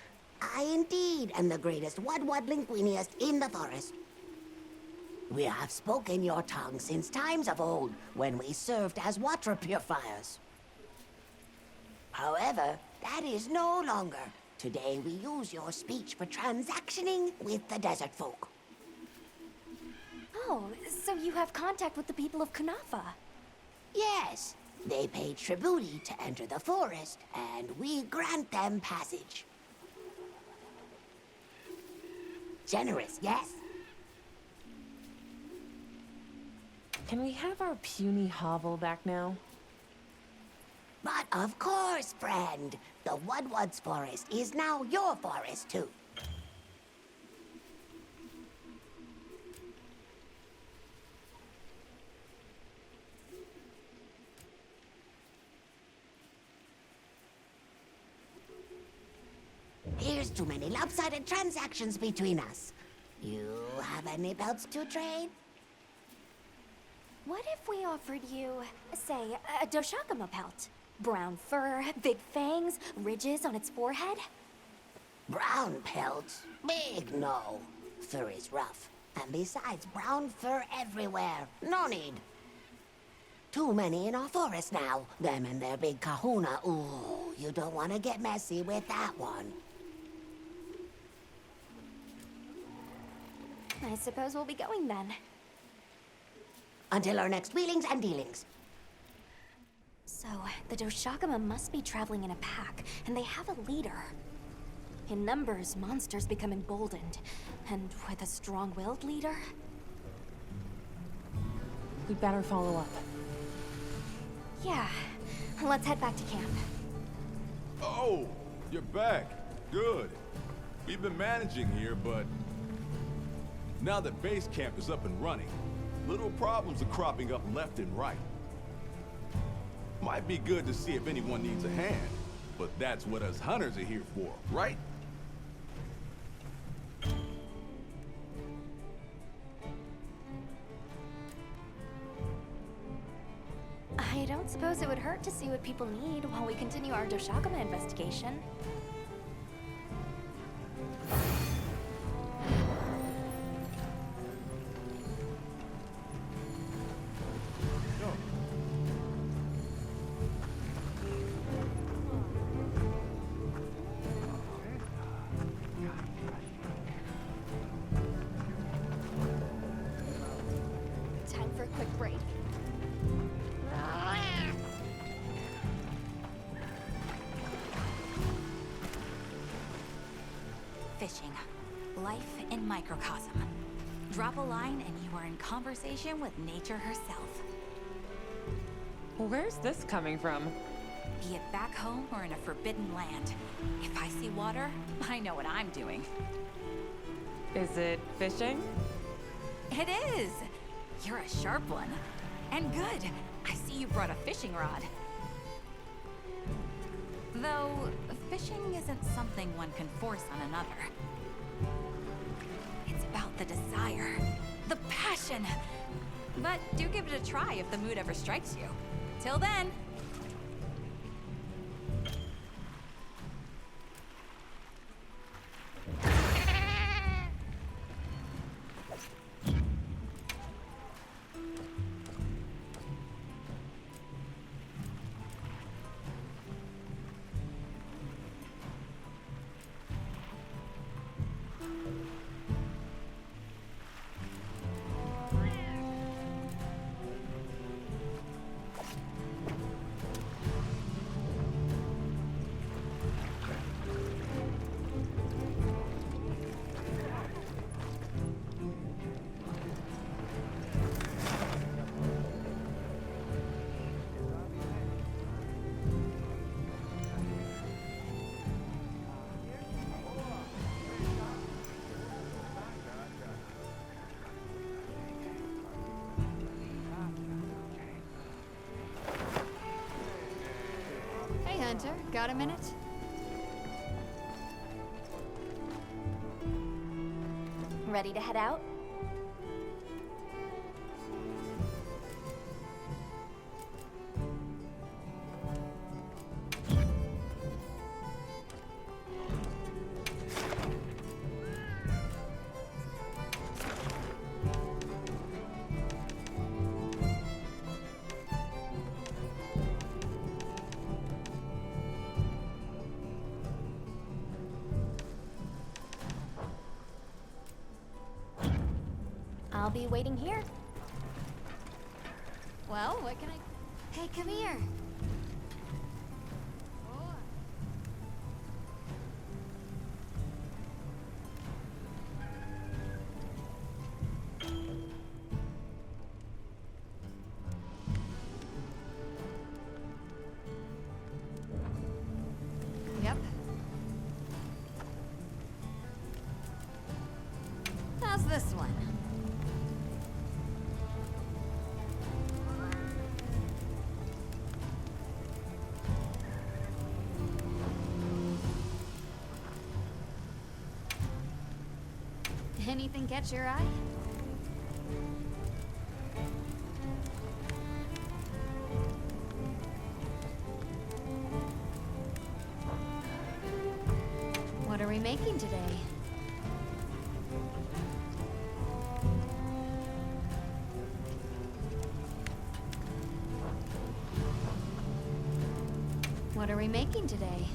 I indeed am the greatest Wud-Wud-Linguiniest in the forest. We have spoken your tongue since times of old, when we served as water purifiers. However, that is no longer. Today we use your speech for transactioning with the desert folk. Oh, so you have contact with the people of Kunafa? Yes, they pay tribute to enter the forest, and we grant them passage. Generous, yes? Can we have our puny hovel back now? But of course, friend. The Wud-Wud's forest is now your forest, too. Here's too many lopsided transactions between us. You have any belts to trade? What if we offered you, say, a Doshakama pelt? Brown fur, big fangs, ridges on its forehead? Brown pelts? Big no. Fur is rough. And besides, brown fur everywhere. No need. Too many in our forest now. Them and their big kahuna. Ooh, you don't want to get messy with that one. I suppose we'll be going then. Until our next wheelings and dealings. So, the Doshakama must be traveling in a pack, and they have a leader. In numbers, monsters become emboldened. And with a strong-willed leader? We'd better follow up. Yeah. Let's head back to camp. Oh, you're back. Good. We've been managing here, but now that base camp is up and running, little problems are cropping up left and right. Might be good to see if anyone needs a hand, but that's what us hunters are here for, right? I don't suppose it would hurt to see what people need while we continue our Doshakama investigation. Time for a quick break. Fishing. Life in microcosm. Drop a line and you are in conversation with nature herself. Where's this coming from? Be it back home or in a forbidden land. If I see water, I know what I'm doing. Is it fishing? It is! You're a sharp one. And good. I see you brought a fishing rod. Though, fishing isn't something one can force on another. It's about the desire, the passion. But do give it a try if the mood ever strikes you. Till then. Got a minute? Ready to head out? I'll be waiting here. Well, what can I... Hey, come here. Yep. How's this one? Anything catch your eye? What are we making today? What are we making today?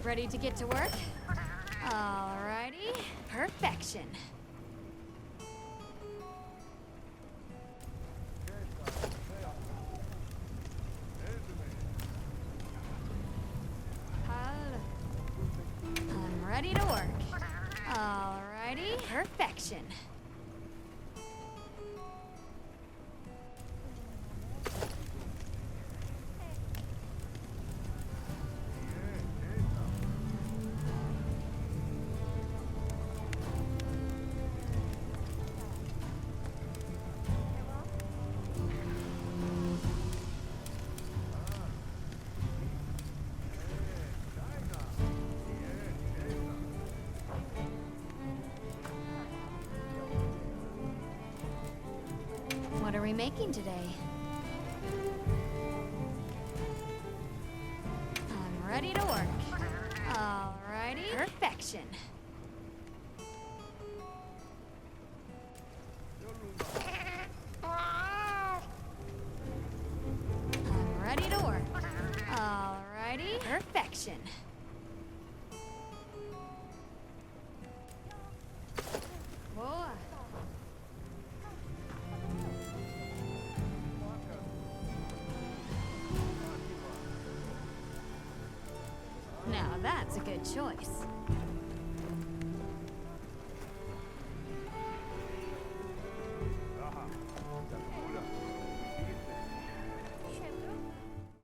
Ready to get to work? Alrighty. Perfection. I'm ready to work. Alrighty. Perfection. What are we making today? I'm ready to work. Alrighty. Perfection. I'm ready to work. Alrighty. Perfection. Whoa. Now that's a good choice.